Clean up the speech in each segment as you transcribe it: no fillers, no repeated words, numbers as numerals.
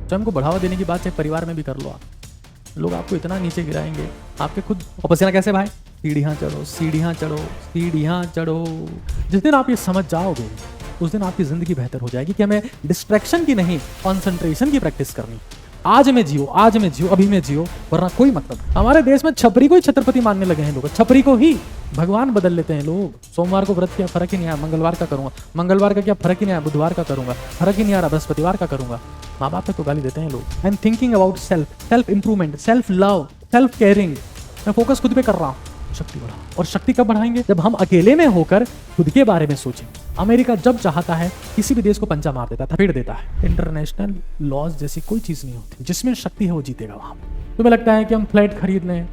स्वयं को बढ़ावा देने की बात चाहे परिवार में भी कर लो आप, लोग आपको इतना नीचे गिराएंगे, आपके खुद। और पसीना कैसे भाई? सीढ़ियाँ चढ़ो, सीढ़ियाँ चढ़ो, सीढ़ियाँ चढ़ो। जिस दिन आप ये समझ जाओगे उस दिन आपकी जिंदगी बेहतर हो जाएगी कि हमें डिस्ट्रैक्शन की नहीं, कंसंट्रेशन की प्रैक्टिस करनी। आज में जियो, आज में जियो, अभी में जियो, वरना कोई मतलब। हमारे देश में छपरी को ही छत्रपति मानने लगे हैं लोग, छपरी को ही भगवान बदल लेते हैं लोग। सोमवार को व्रत किया, फर्क ही नहीं आया, मंगलवार का करूंगा, मंगलवार का क्या फर्क ही नहीं आया, बुधवार का करूंगा, फर्क ही नहीं आ रहा, बृहस्पतिवार का करूंगा। माँ बाप को गाली देते हैं लोग। I am thinking about self, self improvement, self love, self caring. मैं फोकस खुद पे कर रहा हूँ। शक्ति बढ़ाओ। और शक्ति कब बढ़ाएंगे? जब हम अकेले में होकर खुद के बारे में सोचेंगे। अमेरिका जब चाहता है किसी भी देश को पंजा मार देता है, थपेड़ देता है। इंटरनेशनल लॉज जैसी कोई चीज नहीं होती। जिसमें शक्ति है वो जीतेगा वहां। तुम्हें लगता है कि हम फ्लैट खरीद लें,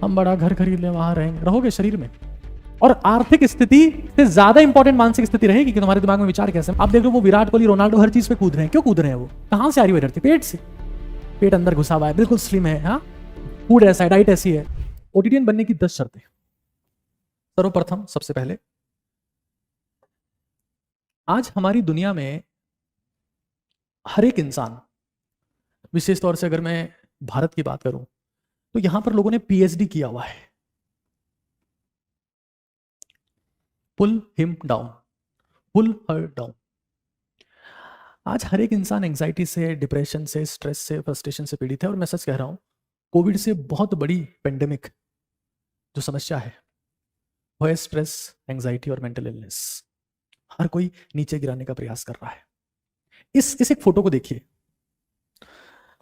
हम बड़ा घर खरीद लें, वहां रहेंगे? रहोगे शरीर में। और आर्थिक स्थिति से ज्यादा इंपॉर्टेंट मानसिक स्थिति रहेगी कि तुम्हारे दिमाग में विचार कैसे। आप देख लो वो विराट कोहली, रोनाल्डो हर चीज पे कूद रहे हैं। क्यों कूद रहे हैं? वो कहां से आ रही है एनर्जी? पेट से। पेट अंदर घुसा हुआ है, बिल्कुल स्लिम है। हाँ, फूड ऐसा है, डाइट ऐसी है। ओटीटीएन बनने की 10 शर्तें। सर्वप्रथम, सबसे पहले, आज हमारी दुनिया में हर एक इंसान, विशेष तौर से अगर मैं भारत की बात करूं तो यहां पर लोगों ने पीएचडी किया हुआ है। पुल हिम डाउन, पुल हर डाउन। आज हर एक इंसान एंजाइटी से, डिप्रेशन से, स्ट्रेस से, फ्रस्ट्रेशन से पीड़ित है। और मैं सच कह रहा हूं, कोविड से बहुत बड़ी पेंडेमिक जो समस्या है वो है स्ट्रेस, एंजाइटी और मेंटल इलनेस। हर कोई नीचे गिराने का प्रयास कर रहा है। इस एक फोटो को देखिए।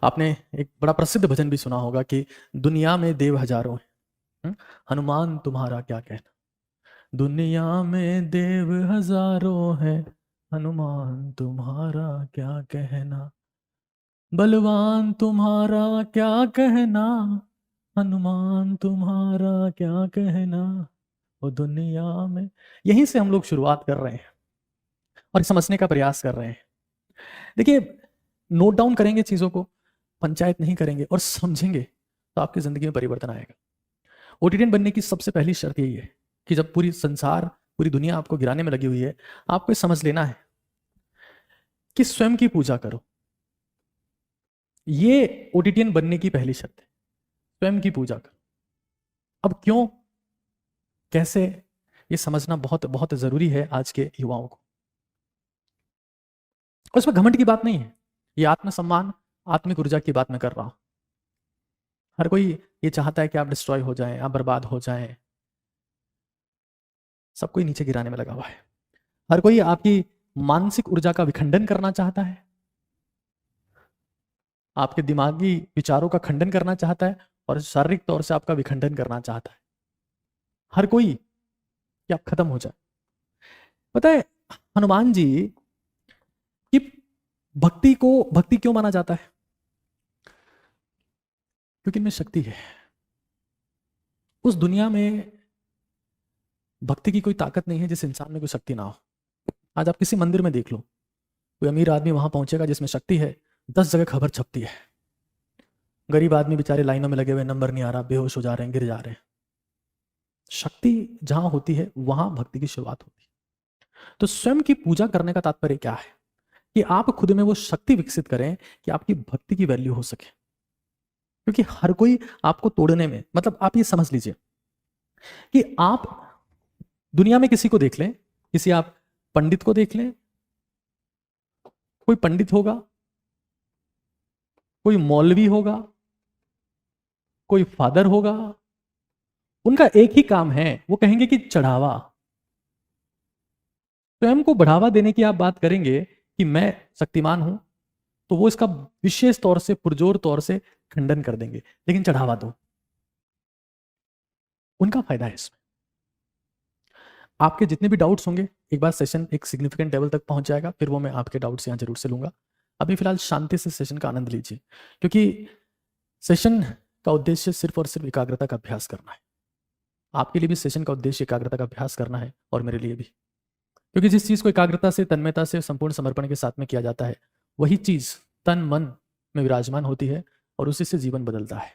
आपने एक बड़ा प्रसिद्ध भजन भी सुना होगा कि दुनिया में देव हजारों हैं, हनुमान तुम्हारा क्या कहना। दुनिया में देव हजारों हैं, हनुमान तुम्हारा क्या कहना। बलवान तुम्हारा क्या कहना, हनुमान तुम्हारा क्या कहना। वो दुनिया में, यहीं से हम लोग शुरुआत कर रहे हैं और समझने का प्रयास कर रहे हैं। देखिए, नोट डाउन करेंगे चीजों को, पंचायत नहीं करेंगे और समझेंगे तो आपकी जिंदगी में परिवर्तन आएगा। ओटीटीएन बनने की सबसे पहली शर्त यही है कि जब पूरी संसार, पूरी दुनिया आपको गिराने में लगी हुई है, आपको समझ लेना है कि स्वयं की पूजा करो। ये ओटीटीएन बनने की पहली शर्त है, स्वयं की पूजा करो। अब क्यों, कैसे, ये समझना बहुत बहुत जरूरी है आज के युवाओं को। और इसमें घमंड की बात नहीं है, ये आत्मसम्मान, आत्मिक ऊर्जा की बात मैं कर रहा हूं। हर कोई ये चाहता है कि आप डिस्ट्रॉय हो जाएं, आप बर्बाद हो जाएं। सब कोई नीचे गिराने में लगा हुआ है। हर कोई आपकी मानसिक ऊर्जा का विखंडन करना चाहता है, आपके दिमागी विचारों का खंडन करना चाहता है और शारीरिक तौर से आपका विखंडन करना चाहता है। हर कोई कि आप खत्म हो जाए। पता है हनुमान जी कि भक्ति को भक्ति क्यों माना जाता है? क्योंकि इनमें शक्ति है। उस दुनिया में भक्ति की कोई ताकत नहीं है जिस इंसान में कोई शक्ति ना हो। आज आप किसी मंदिर में देख लो, कोई अमीर आदमी वहां पहुंचेगा जिसमें शक्ति है, 10 जगह खबर छपती है। गरीब आदमी बेचारे लाइनों में लगे हुए, नंबर नहीं आ रहा, बेहोश हो जा रहे हैं, गिर जा रहे हैं। शक्ति जहां होती है वहां भक्ति की शुरुआत होती है। तो स्वयं की पूजा करने का तात्पर्य क्या है? कि आप खुद में वो शक्ति विकसित करें कि आपकी भक्ति की वैल्यू हो सके। क्योंकि हर कोई आपको तोड़ने में, मतलब आप ये समझ लीजिए कि आप दुनिया में किसी को देख लें, किसी आप पंडित को देख लें, कोई पंडित होगा, कोई मौलवी होगा, कोई फादर होगा, उनका एक ही काम है, वो कहेंगे कि चढ़ावा। स्वयं को बढ़ावा देने की आप बात करेंगे कि मैं शक्तिमान हूं, तो वो इसका विशेष तौर से, पुरजोर तौर से खंडन कर देंगे। लेकिन चढ़ावा दो, उनका फायदा है इसमें। आपके जितने भी डाउट्स होंगे, एक बार सेशन एक सिग्निफिकेंट लेवल तक पहुंच जाएगा, फिर वो मैं आपके डाउट्स यहां जरूर से लूंगा। अभी फिलहाल शांति से सेशन का आनंद लीजिए, क्योंकि सेशन का उद्देश्य सिर्फ और सिर्फ एकाग्रता का अभ्यास करना है। आपके लिए भी सेशन का उद्देश्य एकाग्रता का अभ्यास करना है और मेरे लिए भी। क्योंकि जिस चीज को एकाग्रता से, तन्मयता से, संपूर्ण समर्पण के साथ में किया जाता है, वही चीज तन मन में विराजमान होती है और उसी से जीवन बदलता है।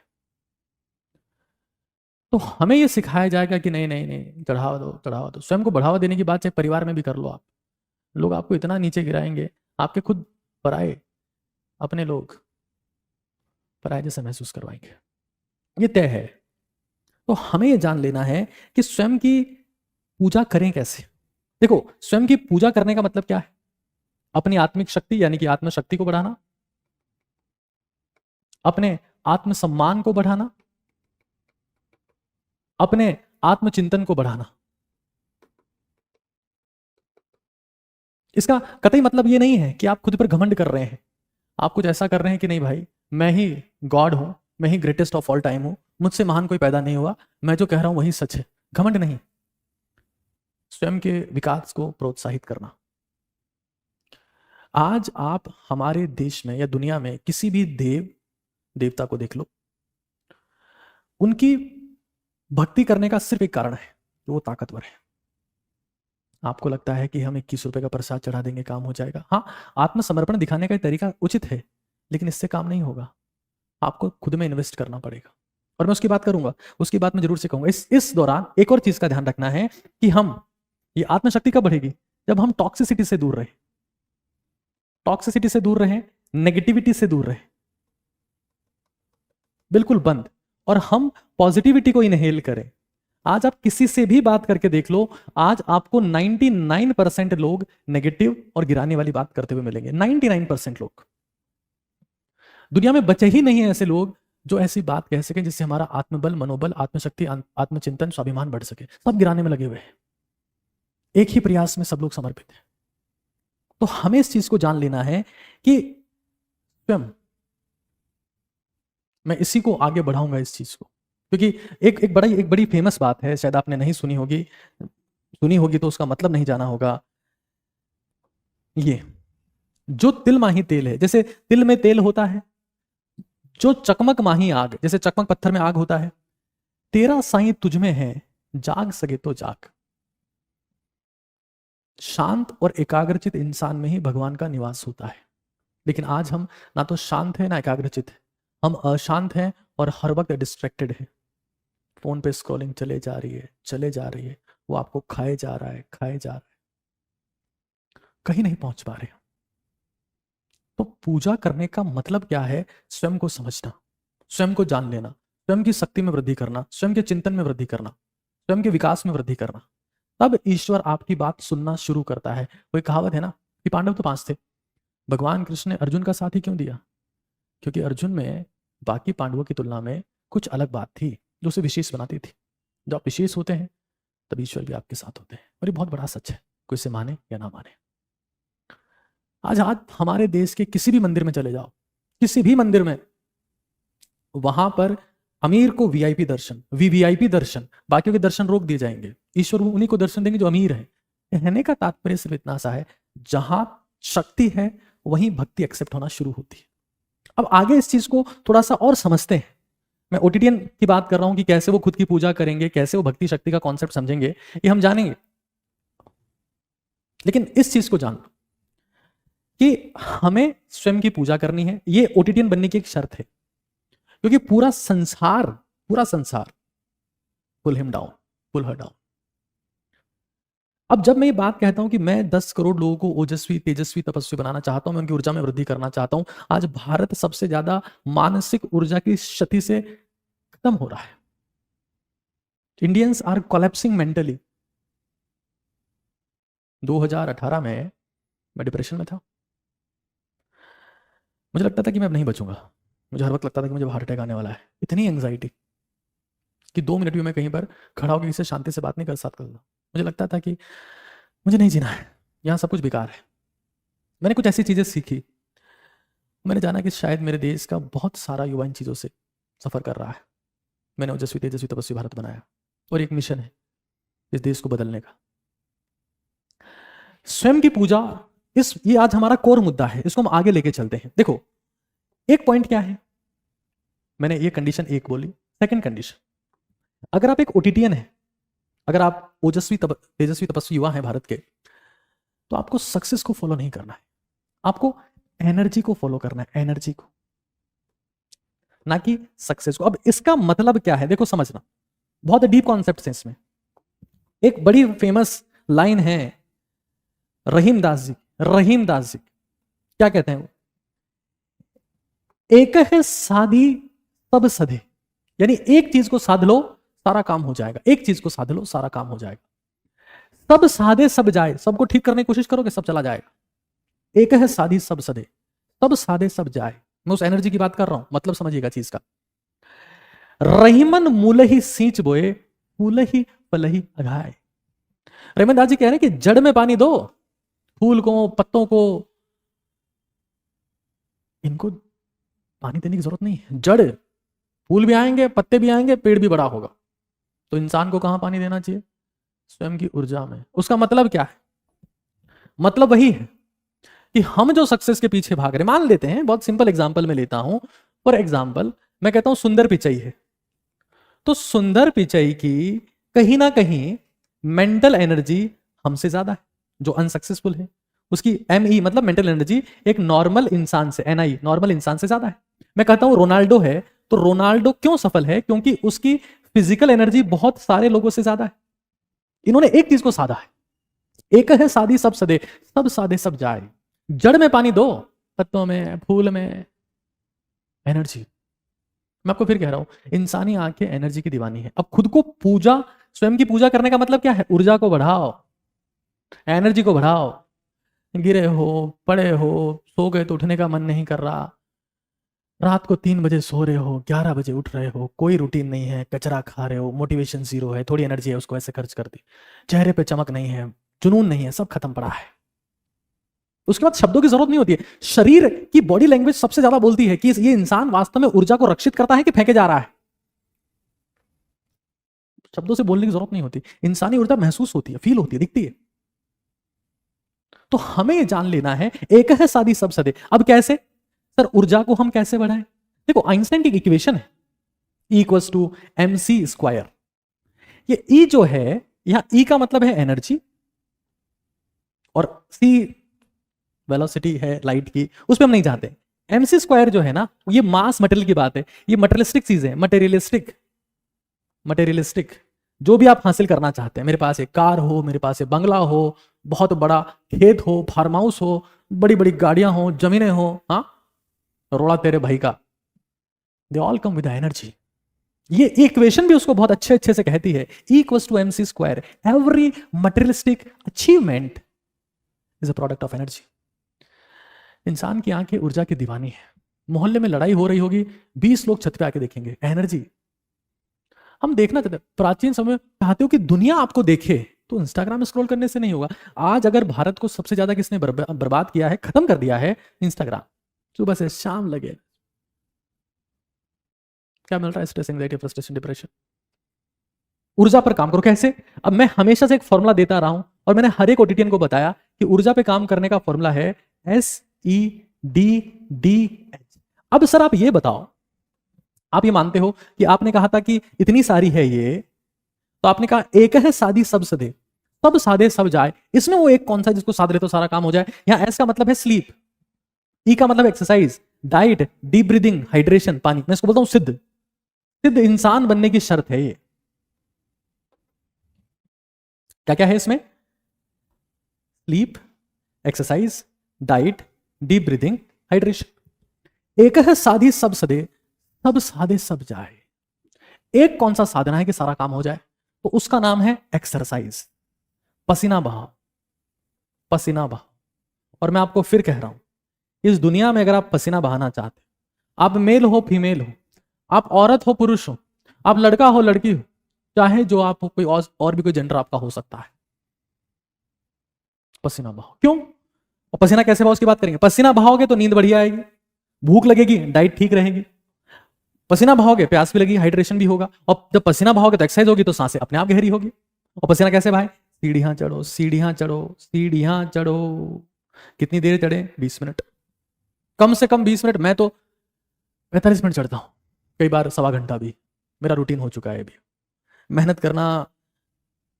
तो हमें यह सिखाया जाएगा कि नहीं नहीं नहीं, चढ़ावा दो, चढ़ावा दो। स्वयं को बढ़ावा देने की बात चाहे परिवार में भी कर लो आप, लोग आपको इतना नीचे गिराएंगे, आपके खुद पराए अपने लोग पराये जैसे महसूस करवाएंगे, ये तय है। तो हमें ये जान लेना है कि स्वयं की पूजा करें कैसे। देखो, स्वयं की पूजा करने का मतलब क्या है? अपनी आत्मिक शक्ति यानी कि आत्मशक्ति को बढ़ाना, अपने आत्मसम्मान को बढ़ाना, अपने आत्मचिंतन को बढ़ाना। इसका कतई मतलब ये नहीं है कि आप खुद पर घमंड कर रहे हैं, आप कुछ ऐसा कर रहे हैं कि नहीं भाई मैं ही गॉड हूं, मैं ही ग्रेटेस्ट ऑफ ऑल टाइम हूं, मुझसे महान कोई पैदा नहीं हुआ, मैं जो कह रहा हूं वही सच है। घमंड नहीं, स्वयं के विकास को प्रोत्साहित करना। आज आप हमारे देश में या दुनिया में किसी भी देव देवता को देख लो, उनकी भक्ति करने का सिर्फ एक कारण है कि वो ताकतवर है। आपको लगता है कि हम 21 रुपए का प्रसाद चढ़ा देंगे काम हो जाएगा? हाँ, आत्मसमर्पण दिखाने का तरीका उचित है, लेकिन इससे काम नहीं होगा, आपको खुद में इन्वेस्ट करना पड़ेगा। और मैं उसकी बात करूंगा, उसकी बात मैं जरूर से कहूंगा। इस दौरान एक और चीज का ध्यान रखना है कि हम, ये आत्मशक्ति कब बढ़ेगी? जब हम टॉक्सिसिटी से दूर रहे, टॉक्सिसिटी से दूर रहे, नेगेटिविटी से दूर रहे, बिल्कुल बंद, और हम पॉजिटिविटी को इनहेल करें। आज आप किसी से भी बात करके देख लो, आज आपको 99% लोग नेगेटिव और गिराने वाली बात करते हुए मिलेंगे। 99% लोग, दुनिया में बचे ही नहीं है ऐसे लोग जो ऐसी बात कह सकें जिससे हमारा आत्मबल, मनोबल, आत्मशक्ति, आत्मचिंतन, स्वाभिमान बढ़ सके। सब गिराने में लगे हुए हैं, एक ही प्रयास में सब लोग समर्पित हैं। तो हमें इस चीज को जान लेना है कि स्वयं, मैं इसी को आगे बढ़ाऊंगा इस चीज को, क्योंकि एक बड़ी फेमस बात है, शायद आपने नहीं सुनी होगी, सुनी होगी तो उसका मतलब नहीं जाना होगा। ये जो तिल माही तेल है, जैसे तिल में तेल होता है, जो चकमक माही आग, जैसे चकमक पत्थर में आग होता है, तेरा साईं तुझ में है, जाग सके तो जाग। शांत और एकाग्रचित इंसान में ही भगवान का निवास होता है। लेकिन आज हम ना तो शांत है ना एकाग्रचित है, हम अशांत हैं और हर वक्त डिस्ट्रैक्टेड है। फोन पे स्क्रॉलिंग चले जा रही है, चले जा रही है, वो आपको खाए जा रहा है, खाए जा रहा है, कहीं नहीं पहुंच पा रहे। तो पूजा करने का मतलब क्या है? स्वयं को समझना, स्वयं को जान लेना, स्वयं की शक्ति में वृद्धि करना, स्वयं के चिंतन में वृद्धि करना, स्वयं के विकास में वृद्धि करना। तब ईश्वर आपकी बात सुनना शुरू करता है। कोई कहावत है ना कि पांडव तो 5 थे, भगवान कृष्ण ने अर्जुन का साथ ही क्यों दिया? क्योंकि अर्जुन में बाकी पांडवों की तुलना में कुछ अलग बात थी जो उसे विशेष बनाती थी। जब आप विशेष होते हैं तब ईश्वर भी आपके साथ होते हैं, और ये बहुत बड़ा सच है, कोई इसे माने या ना माने। आज हमारे देश के किसी भी मंदिर में चले जाओ, किसी भी मंदिर में, वहां पर अमीर को वीआईपी दर्शन, वीवीआईपी दर्शन, बाकियों के दर्शन रोक दिए जाएंगे। ईश्वर उन्हीं को दर्शन देंगे जो अमीर है। कहने का तात्पर्य सिर्फ इतना सा है, जहां शक्ति है वहीं भक्ति एक्सेप्ट होना शुरू होती है। अब आगे इस चीज को थोड़ा सा और समझते हैं। मैं ओटीटीएन की बात कर रहा हूं कि कैसे वो खुद की पूजा करेंगे, कैसे वो भक्ति शक्ति का कॉन्सेप्ट समझेंगे, ये हम जानेंगे। लेकिन इस चीज को जान लो कि हमें स्वयं की पूजा करनी है, ये ओटीटीएन बनने की एक शर्त है। क्योंकि पूरा संसार पुल हिम डाउन, पुल हर डाउन। अब जब मैं ये बात कहता हूं कि मैं 10 करोड़ लोगों को ओजस्वी, तेजस्वी, तपस्वी बनाना चाहता हूं, मैं उनकी ऊर्जा में वृद्धि करना चाहता हूं। आज भारत सबसे ज्यादा मानसिक ऊर्जा की क्षति से खत्म हो रहा है। Indians are collapsing mentally. 2018 में मैं डिप्रेशन में था, मुझे लगता था कि मैं अब नहीं बचूंगा। मुझे हर वक्त लगता था कि मुझे हार्ट अटैक आने वाला है। इतनी एंजाइटी कि 2 मिनट भी मैं कहीं पर खड़ा होकर किसी से शांति से बात नहीं कर सकता। मुझे लगता था कि मुझे नहीं जीना है, यहाँ सब कुछ बेकार है। मैंने कुछ ऐसी चीज़ें सीखी, मैंने जाना कि शायद मेरे देश का बहुत सारा युवा इन चीज़ों से सफ़र कर रहा है। मैंने ओजस्वी, तेजस्वी, तपस्वी भारत बनाया, और एक मिशन है इस देश को बदलने का। स्वयं की पूजा, ये आज हमारा कोर मुद्दा है, इसको हम आगे लेके चलते हैं। देखो, एक पॉइंट क्या है, मैंने ये कंडीशन एक बोली। सेकंड कंडीशन, अगर आप एक ओटीटीएन है, अगर आप ओजस्वी, तेजस्वी, तपस्वी युवा हैं भारत के, तो आपको सक्सेस को फॉलो नहीं करना है, आपको एनर्जी को फॉलो करना है, एनर्जी को, ना कि सक्सेस को। अब इसका मतलब क्या है, देखो समझना, बहुत डीप कॉन्सेप्ट है इसमें। एक बड़ी फेमस लाइन है रहीमदास जी, क्या कहते हैं वो? एक है साधी सब सधे, यानी एक चीज को साध लो सारा काम हो जाएगा, एक चीज को साध लो सारा काम हो जाएगा। सब साधे सब जाए, सबको ठीक करने की कोशिश करोगे सब चला जाएगा। एक है साधी सब सधे, सब साधे सब जाए। मैं उस एनर्जी की बात कर रहा हूं, मतलब समझिएगा चीज का। रहीमन मूल ही सींच बोए, फूल ही पल ही अघाए। रहीमन दास जी कह रहे हैं कि जड़ में पानी दो, फूल को पत्तों को इनको पानी देने की जरूरत नहीं है। जड़, फूल भी आएंगे पत्ते भी आएंगे पेड़ भी बड़ा होगा। तो इंसान को कहां पानी देना चाहिए? स्वयं की ऊर्जा में। उसका मतलब क्या है? मतलब वही है कि हम जो सक्सेस के पीछे भाग रहे, मान लेते हैं, बहुत सिंपल एग्जांपल में लेता हूं। फॉर एग्जांपल मैं कहता हूं सुंदर पिचई है, तो सुंदर पिचई की कहीं ना कहीं मेंटल एनर्जी हमसे ज्यादा है। जो अनसक्सेसफुल है उसकी ME मतलब मेंटल एनर्जी एक नॉर्मल इंसान से, NI नॉर्मल इंसान से ज्यादा है। मैं कहता हूं रोनाल्डो है, तो रोनाल्डो क्यों सफल है? क्योंकि उसकी फिजिकल एनर्जी बहुत सारे लोगों से ज्यादा है। इन्होंने एक चीज को साधा है। एक है साधी सब सदे, सब साधे सब जाए। जड़ में पानी दो, पत्तों में फूल में एनर्जी। मैं आपको फिर कह रहा हूं, इंसानी आंखें एनर्जी की दीवानी है। अब खुद को पूजा, स्वयं की पूजा करने का मतलब क्या है? ऊर्जा को बढ़ाओ, एनर्जी को बढ़ाओ। गिरे हो, पड़े हो, सो गए तो उठने का मन नहीं कर रहा, रात को 3 बजे सो रहे हो, 11 बजे उठ रहे हो, कोई रूटीन नहीं है, कचरा खा रहे हो, मोटिवेशन जीरो है, थोड़ी एनर्जी है उसको ऐसे खर्च कर दी, चेहरे पे चमक नहीं है, जुनून नहीं है, सब खत्म पड़ा है। उसके बाद शब्दों की जरूरत नहीं होती है। शरीर की बॉडी लैंग्वेज सबसे ज्यादा बोलती है कि ये इंसान वास्तव में ऊर्जा को रक्षित करता है कि फेंके जा रहा है। शब्दों से बोलने की जरूरत नहीं होती, इंसानी ऊर्जा महसूस होती है, फील होती है, दिखती है। तो हमें ये जान लेना है, एक है साधी सब सदे। अब कैसे सर, ऊर्जा को हम कैसे बढ़ाएं? देखो आइंस्टाइन की इक्वेशन है E=mc²। ये E जो है, यहां E का मतलब है एनर्जी और C वेलोसिटी है लाइट की, उस पर हम नहीं जाते। mc² जो है ना, ये मास मटेरियल की बात है, ये मटेरियलिस्टिक चीज है, मटेरियलिस्टिक। जो भी आप हासिल करना चाहते हैं, मेरे पास एक कार हो, मेरे पास एक बंगला हो, बहुत बड़ा खेत हो, फार्म हाउस हो, बड़ी बड़ी गाड़ियां हो, जमीनें हो, हाँ रोड़ा तेरे भाई का, they all come with energy. ये इक्वेशन भी उसको बहुत अच्छे से कहती है, E=mc²। Every materialistic achievement is a product of energy. इंसान की आंखें ऊर्जा की दीवानी है। मोहल्ले में लड़ाई हो रही होगी, 20 लोग छत पे आके देखेंगे, एनर्जी। हम देखना चाहते, प्राचीन समय में चाहते हो कि दुनिया आपको देखे, तो इंस्टाग्राम स्क्रॉल करने से नहीं होगा। आज अगर भारत को सबसे ज्यादा किसने बर्बाद किया है, खत्म कर दिया है, इंस्टाग्राम। सुबह से शाम लगे क्या मिल रहा है? Stress, anxiety, frustration, depression. ऊर्जा पर काम करो। कैसे? अब मैं हमेशा से एक फॉर्मूला देता रहा हूं और मैंने हर एक OTTN को बताया कि ऊर्जा पे काम करने का फॉर्मूला है SEDDH। अब सर आप ये बताओ, आप ये मानते हो कि आपने कहा था कि इतनी सारी है ये, तो आपने कहा एक है साधी सब सदे, सब साधे सब जाए, इसमें वो एक कौन सा जिसको साध ले तो सारा काम हो जाए? यहां एस का मतलब है स्लीप, ई का मतलब exercise, diet, deep breathing, hydration, पानी। मैं इसको बोलता हूं सिद्ध। सिद्ध इंसान बनने की शर्त है ये। क्या क्या है इसमें? Sleep, exercise, diet, deep breathing, hydration. एक है साधी सब सदे, सब साधे सब जाए। एक कौन सा साधना है कि सारा काम हो जाए? तो उसका नाम है एक्सरसाइज। पसीना बहाओ, पसीना बहाओ। और मैं आपको फिर कह रहा हूं, इस दुनिया में अगर आप पसीना बहाना चाहते, आप मेल हो फीमेल हो, आप औरत हो पुरुष हो, आप लड़का हो लड़की हो, चाहे जो आप हो, कोई और भी कोई जेंडर आपका हो सकता है, पसीना बहाओ। क्यों? और पसीना कैसे बहाओ उसकी बात करेंगे। पसीना बहाओगे तो नींद बढ़िया आएगी, भूख लगेगी, डाइट ठीक रहेगी। पसीना बहाओगे प्यास भी लगेगी, हाइड्रेशन भी होगा। और जब पसीना बहाओगे तो एक्सरसाइज होगी, तो सांसें अपने आप गहरी होगी। और पसीना कैसे बहाए? सीढ़ियां चढ़ो, सीढ़ियां चढ़ो, सीढ़ियां चढ़ो। कितनी देर चढ़े? 20 मिनट, कम से कम 20 मिनट। मैं तो 45 मिनट चढ़ता हूं, कई बार सवा घंटा भी, मेरा रूटीन हो चुका है अभी। मेहनत करना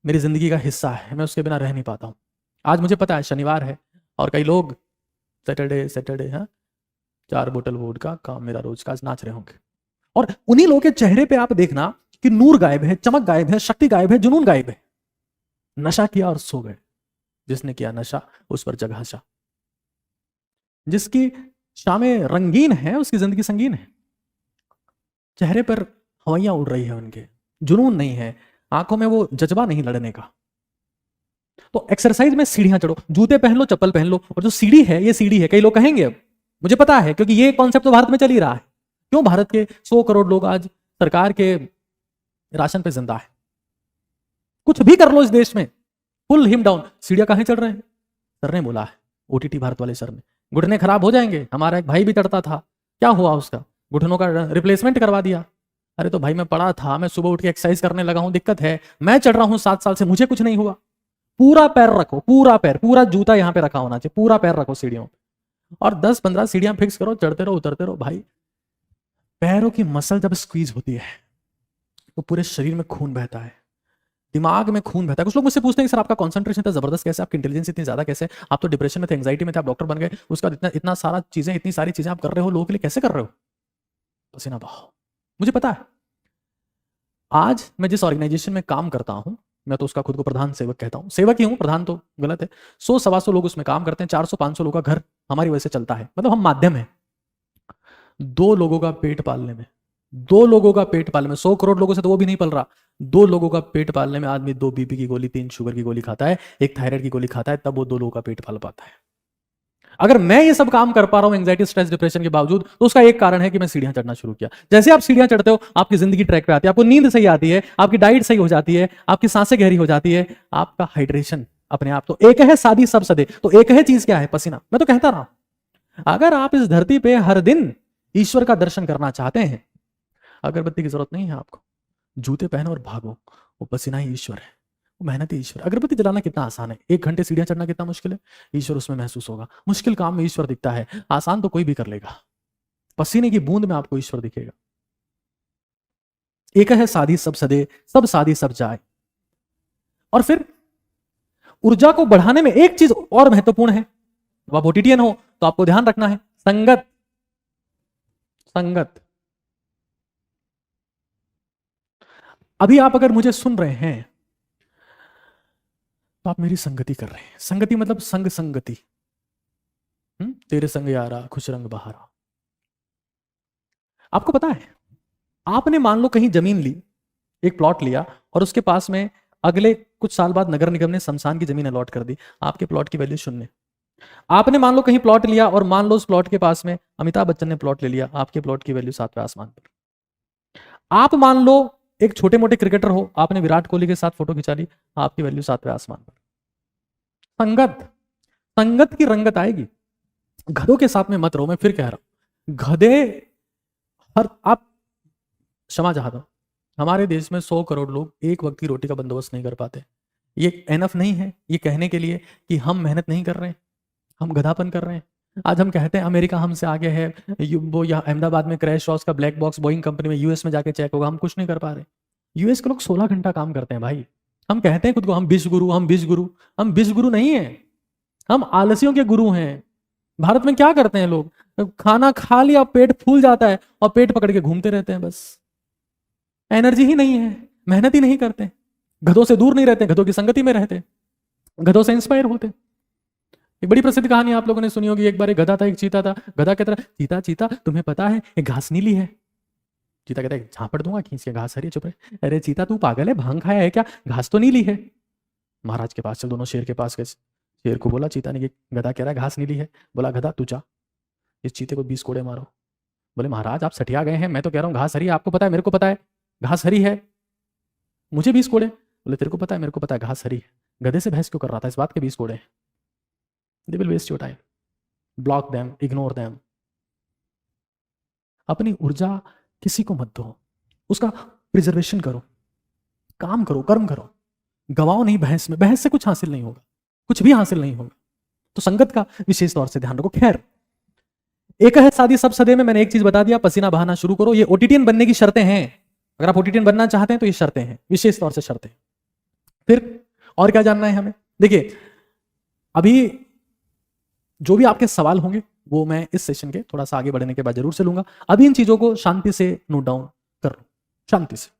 मेरी जिंदगी का हिस्सा है, मैं उसके बिना रह नहीं पाता हूं। आज मुझे पता है शनिवार है और कई लोग सैटरडे है 4 बोतल वोडका का मेरा रोज का नाच रहे होंगे। और उन्हीं लोगों के चेहरे पे आप देखना कि नूर गायब है, चमक गायब है, शक्ति गायब है, जुनून गायब है। नशा किया और सो गए। जिसने किया नशा उस पर जग हंसा। जिसकी शामें रंगीन है, उसकी जिंदगी संगीन है, चेहरे पर हवाइयां उड़ रही है उनके, जुनून नहीं है, आंखों में वो जज्बा नहीं लड़ने का। तो एक्सरसाइज में सीढ़ियां चढ़ो, जूते पहन लो, चप्पल पहन लो, और जो सीढ़ी है ये सीढ़ी है। कई लोग कहेंगे, अब मुझे पता है, क्योंकि ये कॉन्सेप्ट तो भारत में चल ही रहा है। क्यों भारत के 100 करोड़ लोग आज सरकार के राशन पे जिंदा है? कुछ भी कर लो इस देश में, पुल हिम डाउन। सीढ़ियां कहां चढ़ रहे हैं? सर ने बोला है, ओटीटी भारत वाले सर ने, घुटने खराब हो जाएंगे। हमारा एक भाई भी चढ़ता था, क्या हुआ उसका? घुटनों का रिप्लेसमेंट करवा दिया। अरे तो भाई मैं पढ़ा था, मैं सुबह उठ के एक्सरसाइज करने लगा हूं, दिक्कत है? मैं चढ़ रहा हूं 7 साल से, मुझे कुछ नहीं हुआ। पूरा पैर रखो, पूरा पैर, पूरा जूता यहां पे रखा होना चाहिए, पूरा पैर रखो सीढ़ियों, और 10-15 सीढ़ियां फिक्स करो, चढ़ते रहो उतरते रहो। भाई पैरों की मसल जब स्क्वीज होती है तो पूरे शरीर में खून बहता है, दिमाग में खून बहता है। कुछ लोग मुझसे पूछते हैं कि सर आपका कंसंट्रेशन इतना जबरदस्त कैसे, आपकी इंटेलिजेंस इतनी ज्यादा कैसे, आप तो डिप्रेशन में थे, एंजाइटी में थे, आप डॉक्टर बन गए, उसका इतना इतना सारा चीजें, इतनी सारी चीजें आप कर रहे हो लोगों के लिए, कैसे कर रहे हो? पसीना बहाओ। मुझे पता है, आज मैं जिस ऑर्गेनाइजेशन में काम करता हूं, मैं तो उसका खुद को प्रधान सेवक कहता हूं, सेवक ही हूं, प्रधान तो गलत है। 100-125 लोग उसमें काम करते हैं, 400-500 लोगों का घर हमारी वजह से चलता है, मतलब हम माध्यम है। 2 लोगों का पेट पालने में, 2 लोगों का पेट पालने में, 100 करोड़ लोगों से तो वो भी नहीं पल रहा, 2 लोगों का पेट पालने में आदमी 2 बीपी की गोली, 3 शुगर की गोली खाता है, 1 थायराइड की गोली खाता है, तब वो 2 लोगों का पेट पाल पाता है। अगर मैं ये सब काम कर पा रहा हूं एंजाइटी, स्ट्रेस, डिप्रेशन के बावजूद, तो उसका एक कारण है कि मैं सीढ़ियां चढ़ना शुरू किया। जैसे आप सीढ़ियां चढ़ते हो, आपकी जिंदगी ट्रैक पे आती है, आपको नींद सही आती है, आपकी डाइट सही हो जाती है, आपकी सांसें गहरी हो जाती है, आपका हाइड्रेशन अपने आप। तो एक है सादी सब सदे, तो एक है चीज क्या है? पसीना। मैं तो कहता रहा, अगर आप इस धरती पे हर दिन ईश्वर का दर्शन करना चाहते हैं, अगरबत्ती की जरूरत नहीं है आपको, जूते पहनो और भागो, वो पसीना ही ईश्वर है, वो मेहनत ही ईश्वर। अगरबत्ती जलाना कितना आसान है, 1 घंटे सीढ़ियां चढ़ना कितना मुश्किल है, ईश्वर उसमें महसूस होगा। मुश्किल काम में ईश्वर दिखता है, आसान तो कोई भी कर लेगा, पसीने की बूंद में आपको ईश्वर दिखेगा। एक है साधी सब सदे, सब साधी सब जाए। और फिर ऊर्जा को बढ़ाने में एक चीज और महत्वपूर्ण है, जब आप ओटीटीएन हो तो आपको ध्यान रखना है, संगत। संगत। अभी आप अगर मुझे सुन रहे हैं तो आप मेरी संगति कर रहे हैं। संगति मतलब संग संगति। तेरे संग यारा खुश रंग बहारा। आपको पता है, आपने मान लो कहीं जमीन ली, एक प्लॉट लिया, और उसके पास में अगले कुछ साल बाद नगर निगम ने शमशान की जमीन अलॉट कर दी, आपके प्लॉट की वैल्यू 0। आपने मान लो कहीं प्लॉट लिया, और मान लो उस प्लॉट के पास में अमिताभ बच्चन ने प्लॉट ले लिया, आपके प्लॉट की वैल्यू 7वें आसमान पर। आप मान लो एक छोटे मोटे क्रिकेटर हो, आपने विराट कोहली के साथ फोटो खिंचा ली, आपकी वैल्यू 7वें आसमान पर। संगत, संगत की रंगत आएगी। गधों के साथ में मत रहो, मैं फिर कह रहा हूं, गधे हर, आप क्षमा चाहता हूं, हमारे देश में 100 करोड़ लोग एक वक्त की रोटी का बंदोबस्त नहीं कर पाते। ये एनफ नहीं है ये कहने के लिए कि हम मेहनत नहीं कर रहे हैं, हम गधापन कर रहे हैं। आज हम कहते हैं अमेरिका हमसे आगे है, वो या अहमदाबाद में क्रैश रॉस का ब्लैक बॉक्स बोइंग कंपनी में यूएस में जाके चेक होगा, हम कुछ नहीं कर पा रहे। यूएस के लोग 16 घंटा काम करते हैं भाई। हम कहते हैं खुद को हम विश्व गुरु, हम विश्व गुरु, हम विश्व गुरु नहीं है, हम आलसियों के गुरु हैं। भारत में क्या करते हैं लोग, खाना खा लिया पेट फूल जाता है और पेट पकड़ के घूमते रहते हैं, बस एनर्जी ही नहीं है, मेहनत ही नहीं करते, गधों से दूर नहीं रहते, गधों की संगति में रहते, गधों से इंस्पायर होते। एक बड़ी प्रसिद्ध कहानी आप लोगों ने सुनी होगी, एक बार एक गधा था, एक चीता था। गधा कहता है, चीता चीता तुम्हें पता है एक घास नीली है? चीता कहता है झापड़ दूंगा खींच के, घास हरी। चुप रहे। अरे चीता तू पागल है, भांग खाया है क्या, घास तो नीली है। महाराज के पास चल, दोनों शेर के पास गए। शेर को बोला चीता ने कि गधा कह रहा है घास नीली है। बोला गधा तू जा, इस चीते को 20 कोड़े मारो। बोले महाराज आप सठिया गए हैं, मैं तो कह रहा हूँ घास हरी है, आपको पता है मेरे को पता है घास हरी है, मुझे 20 कोड़े। बोले तेरे को पता है मेरे को पता है घास हरी है, गधे से बहस क्यों कर रहा था, इस बात के 20 कोड़े। They will waste your time, block them, ignore them. अपनी ऊर्जा किसी को मत दो, उसका प्रिजर्वेशन करो, काम करो, कर्म करो, गवाओ नहीं बहस में। बहस से कुछ हासिल नहीं होगा, कुछ भी हासिल नहीं होगा। तो संगत का विशेष तौर से ध्यान रखो। खैर, एक है सादी सब सदे में मैंने एक चीज बता दिया, पसीना बहाना शुरू करो। ये ओटीटीएन बनने की शर्तें हैं, अगर आप ओटीटीएन बनना चाहते हैं तो ये शर्तें हैं, विशेष तौर से शर्तें। फिर और क्या जानना है हमें? देखिए, अभी जो भी आपके सवाल होंगे वो मैं इस सेशन के थोड़ा सा आगे बढ़ने के बाद जरूर से लूंगा। अभी इन चीजों को शांति से नोट डाउन कर लो, शांति से।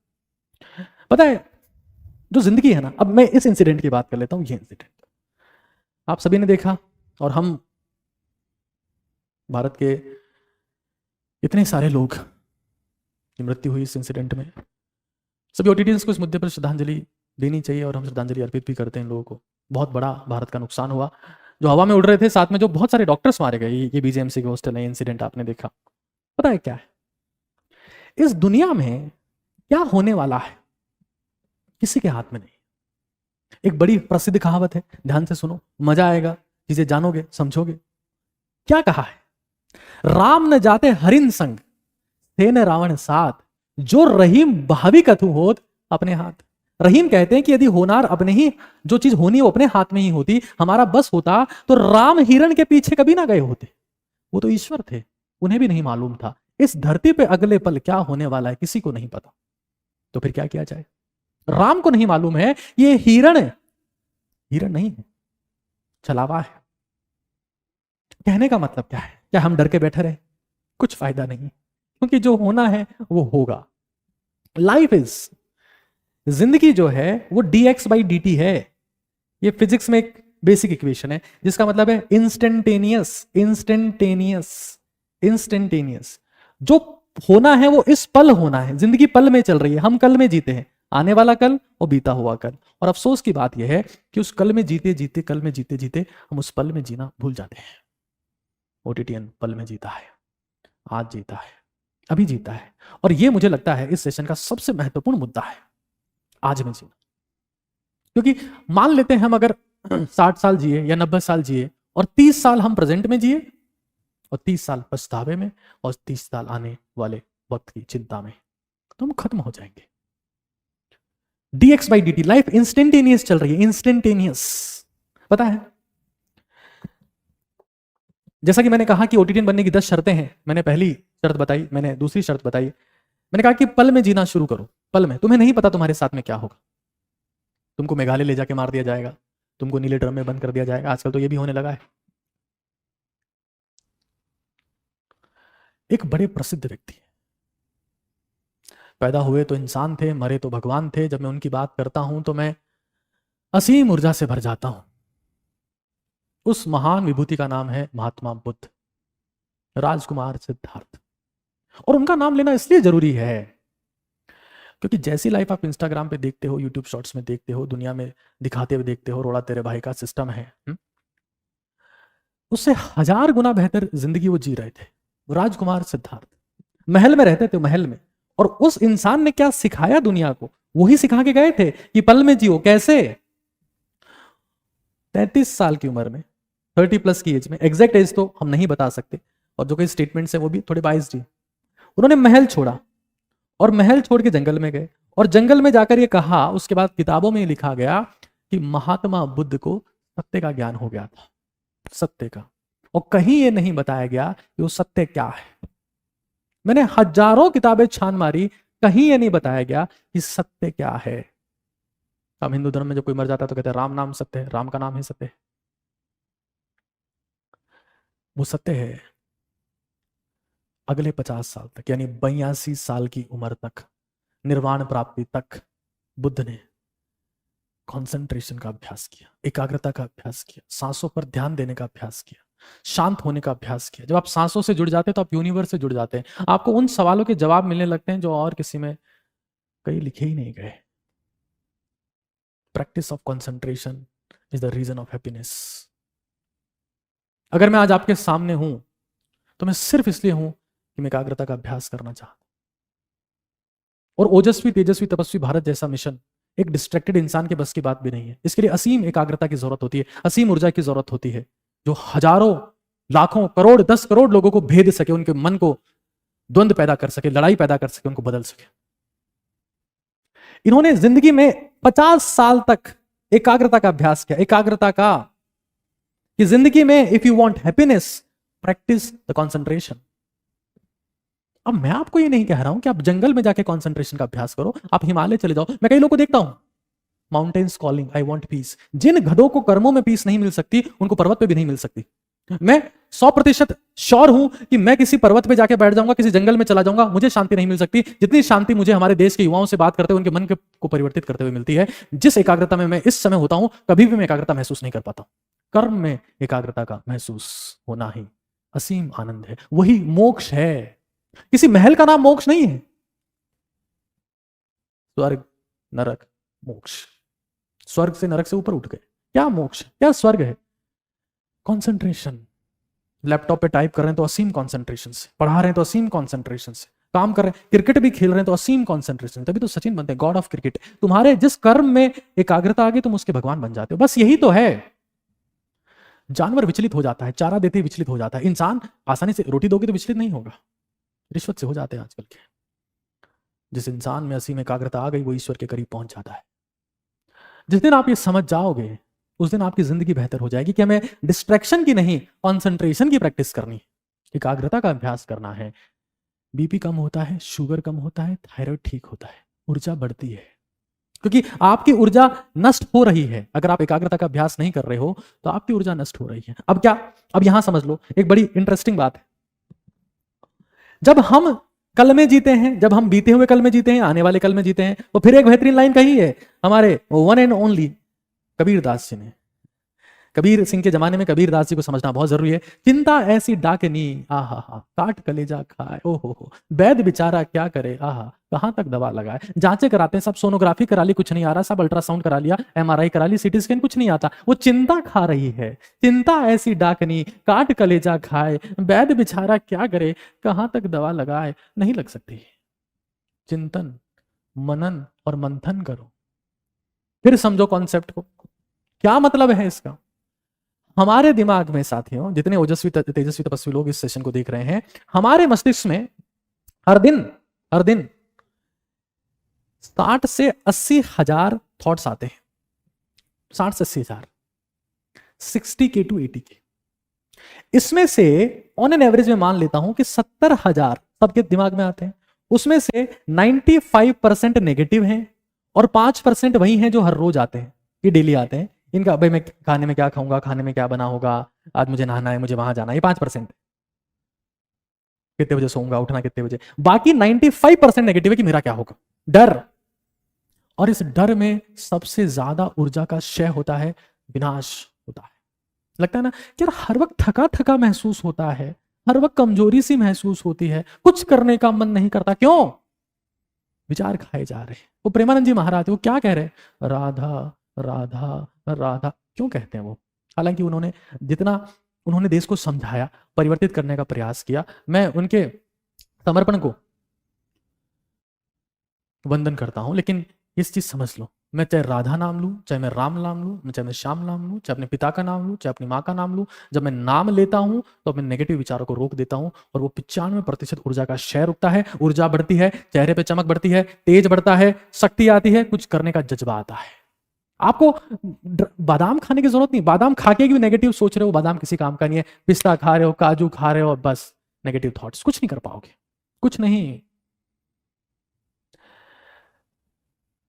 पता है जो जिंदगी है ना, अब मैं इस इंसिडेंट की बात कर लेता हूं। ये इंसिडेंट आप सभी ने देखा, और हम भारत के इतने सारे लोग की मृत्यु हुई इस इंसिडेंट में। सभी ओटीटियंस को इस मुद्दे पर श्रद्धांजलि देनी चाहिए और हम श्रद्धांजलि अर्पित भी करते हैं इन लोगों को। बहुत बड़ा भारत का नुकसान हुआ। जो हवा में उड़ रहे थे, साथ में जो बहुत सारे डॉक्टर्स मारे गए, ये बीजेएमसी के हॉस्टल है, इंसिडेंट आपने देखा। पता है क्या है, इस दुनिया में क्या होने वाला है किसी के हाथ में नहीं। एक बड़ी प्रसिद्ध कहावत है, ध्यान से सुनो, मजा आएगा, चीजें जानोगे समझोगे। क्या कहा है, राम न जाते हरिन संग, थे न रावण साथ, जो रहीम भावी कथु होत अपने हाथ। रहीम कहते हैं कि यदि होनार अपने ही, जो चीज होनी वो अपने हाथ में ही होती, हमारा बस होता, तो राम हिरण के पीछे कभी ना गए होते। वो तो ईश्वर थे, उन्हें भी नहीं मालूम था इस धरती पे अगले पल क्या होने वाला है, किसी को नहीं पता। तो फिर क्या किया जाए? राम को नहीं मालूम है ये हिरण नहीं है, छलावा है। कहने का मतलब क्या है? क्या हम डर के बैठे रहे? कुछ फायदा नहीं, क्योंकि जो होना है वो होगा। लाइफ इज, जिंदगी जो है वो dx/dt है। ये फिजिक्स में एक बेसिक इक्वेशन है जिसका मतलब है इंस्टेंटेनियस। जो होना है वो इस पल होना है। जिंदगी पल में चल रही है, हम कल में जीते हैं, आने वाला कल और बीता हुआ कल। और अफसोस की बात यह है कि उस कल में जीते जीते हम उस पल में जीना भूल जाते हैं। ओटीटीएन पल में जीता है, आज जीता है, अभी जीता है। और ये मुझे लगता है इस सेशन का सबसे महत्वपूर्ण मुद्दा है, आज में जीना। क्योंकि मान लेते हैं हम अगर 60 साल जिए या 90 साल जिए और 30 साल हम प्रेजेंट में जिए और 30 साल पछतावे में और 30 साल आने वाले वक्त की चिंता में, तो हम खत्म हो जाएंगे। dx/dt, लाइफ इंस्टेंटेनियस चल रही है, इंस्टेंटेनियस। पता है, जैसा कि मैंने कहा कि ओटीटीएन बनने की 10 शर्तें हैं। मैंने पहली शर्त बताई, मैंने दूसरी शर्त बताई। मैंने कहा कि पल में जीना शुरू करो। पल में, तुम्हें नहीं पता तुम्हारे साथ में क्या होगा। तुमको मेघालय ले जाके मार दिया जाएगा, तुमको नीले ड्रम में बंद कर दिया जाएगा। आजकल तो ये भी होने लगा है। एक बड़े प्रसिद्ध व्यक्ति, पैदा हुए तो इंसान थे, मरे तो भगवान थे। जब मैं उनकी बात करता हूं तो मैं असीम ऊर्जा से भर जाता हूं। उस महान विभूति का नाम है महात्मा बुद्ध, राजकुमार सिद्धार्थ। और उनका नाम लेना इसलिए जरूरी है क्योंकि जैसी लाइफ आप इंस्टाग्राम पे देखते हो, यूट्यूब शॉर्ट्स में देखते हो, दुनिया में दिखाते हुए देखते हो, रोड़ा तेरे भाई का सिस्टम है, उससे 1000 गुना बेहतर जिंदगी वो जी रहे थे। राजकुमार सिद्धार्थ महल में रहते थे, महल में। और उस इंसान ने क्या सिखाया दुनिया को, वही सिखा के गए थे कि पल में जियो। कैसे? 33 साल की उम्र में, 30+ की एज में, एग्जैक्ट एज तो हम नहीं बता सकते, और जो कोई स्टेटमेंट्स है वो भी थोड़े बाइस्ड ही। उन्होंने महल छोड़ा और महल छोड़ के जंगल में गए, और जंगल में जाकर ये कहा, उसके बाद किताबों में लिखा गया कि महात्मा बुद्ध को सत्य का ज्ञान हो गया था, सत्य का। और कहीं ये नहीं बताया गया कि वो सत्य क्या है। मैंने हजारों किताबें छान मारी, कहीं ये नहीं बताया गया कि सत्य क्या है। हम हिंदू धर्म में जब कोई मर जाता है तो कहते हैं राम नाम सत्य है, राम का नाम ही सत्य है। वो सत्य है अगले 50 साल तक, यानी 82 साल की उम्र तक, निर्वाण प्राप्ति तक बुद्ध ने कंसंट्रेशन का अभ्यास किया, एकाग्रता का अभ्यास किया, सांसों पर ध्यान देने का अभ्यास किया, शांत होने का अभ्यास किया। जब आप सांसों से जुड़ जाते हैं तो आप यूनिवर्स से जुड़ जाते हैं। आपको उन सवालों के जवाब मिलने लगते हैं जो और किसी में कहीं लिखे ही नहीं गए। Practice of concentration is the reason of happiness. अगर मैं आज आपके सामने हूं तो मैं सिर्फ इसलिए हूं कि मैं एकाग्रता का अभ्यास करना चाहता। और ओजस्वी तेजस्वी तपस्वी भारत जैसा मिशन एक डिस्ट्रैक्टेड इंसान के बस की बात भी नहीं है। इसके लिए असीम एकाग्रता की जरूरत होती है, असीम ऊर्जा की जरूरत होती है, जो हजारों, लाखों, करोड़, 10 करोड़ लोगों को भेद सके, उनके मन को द्वंद्व पैदा कर सके, लड़ाई पैदा कर सके, उनको बदल सके। इन्होंने जिंदगी में 50 साल तक एकाग्रता का अभ्यास किया, एकाग्रता का, कि जिंदगी में if you want happiness practice the concentration. अब मैं आपको ये नहीं कह रहा हूं कि आप जंगल में जाके कंसंट्रेशन का अभ्यास करो, आप हिमालय चले जाओ। मैं कई लोगों को देखता हूं, mountains calling, I want peace. जिन गधों को कर्मों में पीस नहीं मिल सकती, उनको पर्वत पे भी नहीं मिल सकती। मैं 100% श्योर हूं कि मैं किसी पर्वत पे जाके बैठ जाऊंगा, किसी जंगल में चला जाऊंगा, मुझे शांति नहीं मिल सकती जितनी शांति मुझे हमारे देश के युवाओं से बात करते हुए उनके मन को परिवर्तित करते हुए मिलती है। जिस एकाग्रता में मैं इस समय होता हूं, कभी भी मैं एकाग्रता महसूस नहीं कर पाता। कर्म में एकाग्रता का महसूस होना ही असीम आनंद है, वही मोक्ष है। किसी महल का नाम मोक्ष नहीं है। स्वर्ग, नरक, मोक्ष। स्वर्ग से नरक से ऊपर उठ गए, क्या मोक्ष, क्या स्वर्ग है? कंसंट्रेशन। लैपटॉप पे टाइप कर रहे हैं तो असीम कंसंट्रेशन से, पढ़ा रहे हैं तो असीम कंसंट्रेशन से, काम कर रहे हैं, क्रिकेट भी खेल रहे हैं तो असीम कंसंट्रेशन। तभी तो सचिन बनते हैं, गॉड ऑफ क्रिकेट। तुम्हारे जिस कर्म में एकाग्रता आ गई तुम उसके भगवान बन जाते हो, बस यही तो है। जानवर विचलित हो जाता है, चारा देते ही विचलित हो जाता है, इंसान आसानी से रोटी दोगे तो विचलित नहीं होगा, रिश्वत से हो जाते हैं आजकल के। जिस इंसान में असीम एकाग्रता आ गई वो ईश्वर के करीब पहुंच जाता है। जिस दिन आप ये समझ जाओगे उस दिन आपकी जिंदगी बेहतर हो जाएगी कि हमें डिस्ट्रैक्शन की नहीं, कंसंट्रेशन की प्रैक्टिस करनी है, एकाग्रता का अभ्यास करना है। बीपी कम होता है, शुगर कम होता है, थायराइड ठीक होता है, ऊर्जा बढ़ती है, क्योंकि आपकी ऊर्जा नष्ट हो रही है। अगर आप एकाग्रता का अभ्यास नहीं कर रहे हो तो आपकी ऊर्जा नष्ट हो रही है। अब क्या, अब यहां समझ लो एक बड़ी इंटरेस्टिंग बात है। जब हम कल में जीते हैं, जब हम बीते हुए कल में जीते हैं, आने वाले कल में जीते हैं, तो फिर एक बेहतरीन लाइन कही है हमारे one and only Kabir Das ji ने। कबीर सिंह के जमाने में कबीर दास जी को समझना बहुत जरूरी है। चिंता ऐसी डाकनी, आहा हा, काट कलेजा खाए, ओ हो, वैद्य बेचारा क्या करे, आहा, कहां तक दवा लगाए। जांचें कराते हैं सब, सोनोग्राफी करा ली कुछ नहीं आ रहा, सब अल्ट्रासाउंड करा लिया, एमआरआई करा ली, सीटी स्कैन कुछ नहीं आता, वो चिंता खा रही है। चिंता ऐसी डाकनी, काट कलेजा खाए, वैद्य बेचारा क्या करे, कहां तक दवा लगाए, नहीं लग सकती। चिंतन, मनन और मंथन करो, फिर समझो कॉन्सेप्ट को। क्या मतलब है इसका? हमारे दिमाग में साथियों, जितने ओजस्वी तेजस्वी तपस्वी लोग इस सेशन को देख रहे हैं, हमारे मस्तिष्क में हर दिन 60 से 80 हजार थॉट्स आते हैं। 60 से 80 हजार, 60K to 80K। इसमें से ऑन एन एवरेज में मान लेता हूं कि 70,000 सबके दिमाग में आते हैं। उसमें से 95% नेगेटिव हैं और 5% वही हैं जो हर रोज आते हैं, ये डेली आते हैं। इनका भाई मैं खाने में क्या खाऊंगा, खाने में क्या बना होगा, आज मुझे नहाना है, मुझे वहां जाना है, ये 5%। कितने बजे सोऊंगा, उठना कितने बजे। बाकी 95% नेगेटिव है कि मेरा क्या होगा, डर। और इस डर में सबसे ज्यादा ऊर्जा का क्षय होता है, विनाश होता है। लगता है ना कि यार हर वक्त थका थका महसूस होता है, हर वक्त कमजोरी सी महसूस होती है, कुछ करने का मन नहीं करता, क्यों? विचार खाए जा रहे हैं। वो प्रेमानंद जी महाराज वो क्या कह रहे हैं, राधा राधा राधा क्यों कहते हैं वो? हालांकि जितना उन्होंने देश को समझाया, परिवर्तित करने का प्रयास किया, मैं उनके समर्पण को वंदन करता हूं। लेकिन इस चीज समझ लो, मैं चाहे राधा नाम लूं, चाहे मैं राम नाम लूं, चाहे मैं श्याम नाम लूं, चाहे अपने पिता का नाम लूं, चाहे अपनी माँ का नाम लूं, जब मैं नाम लेता हूं तो अपने नेगेटिव विचारों को रोक देता हूं और वो 95% ऊर्जा का क्षय रुकता है, ऊर्जा बढ़ती है, चेहरे पे चमक बढ़ती है, तेज बढ़ता है, शक्ति आती है, कुछ करने का जज्बा आता है। आपको बादाम खाने की जरूरत नहीं, बादाम खा के भी नेगेटिव सोच रहे हो, बादाम किसी काम का नहीं है। पिस्ता खा रहे हो, काजू खा रहे हो, बस नेगेटिव थॉट्स, कुछ नहीं कर पाओगे, कुछ नहीं।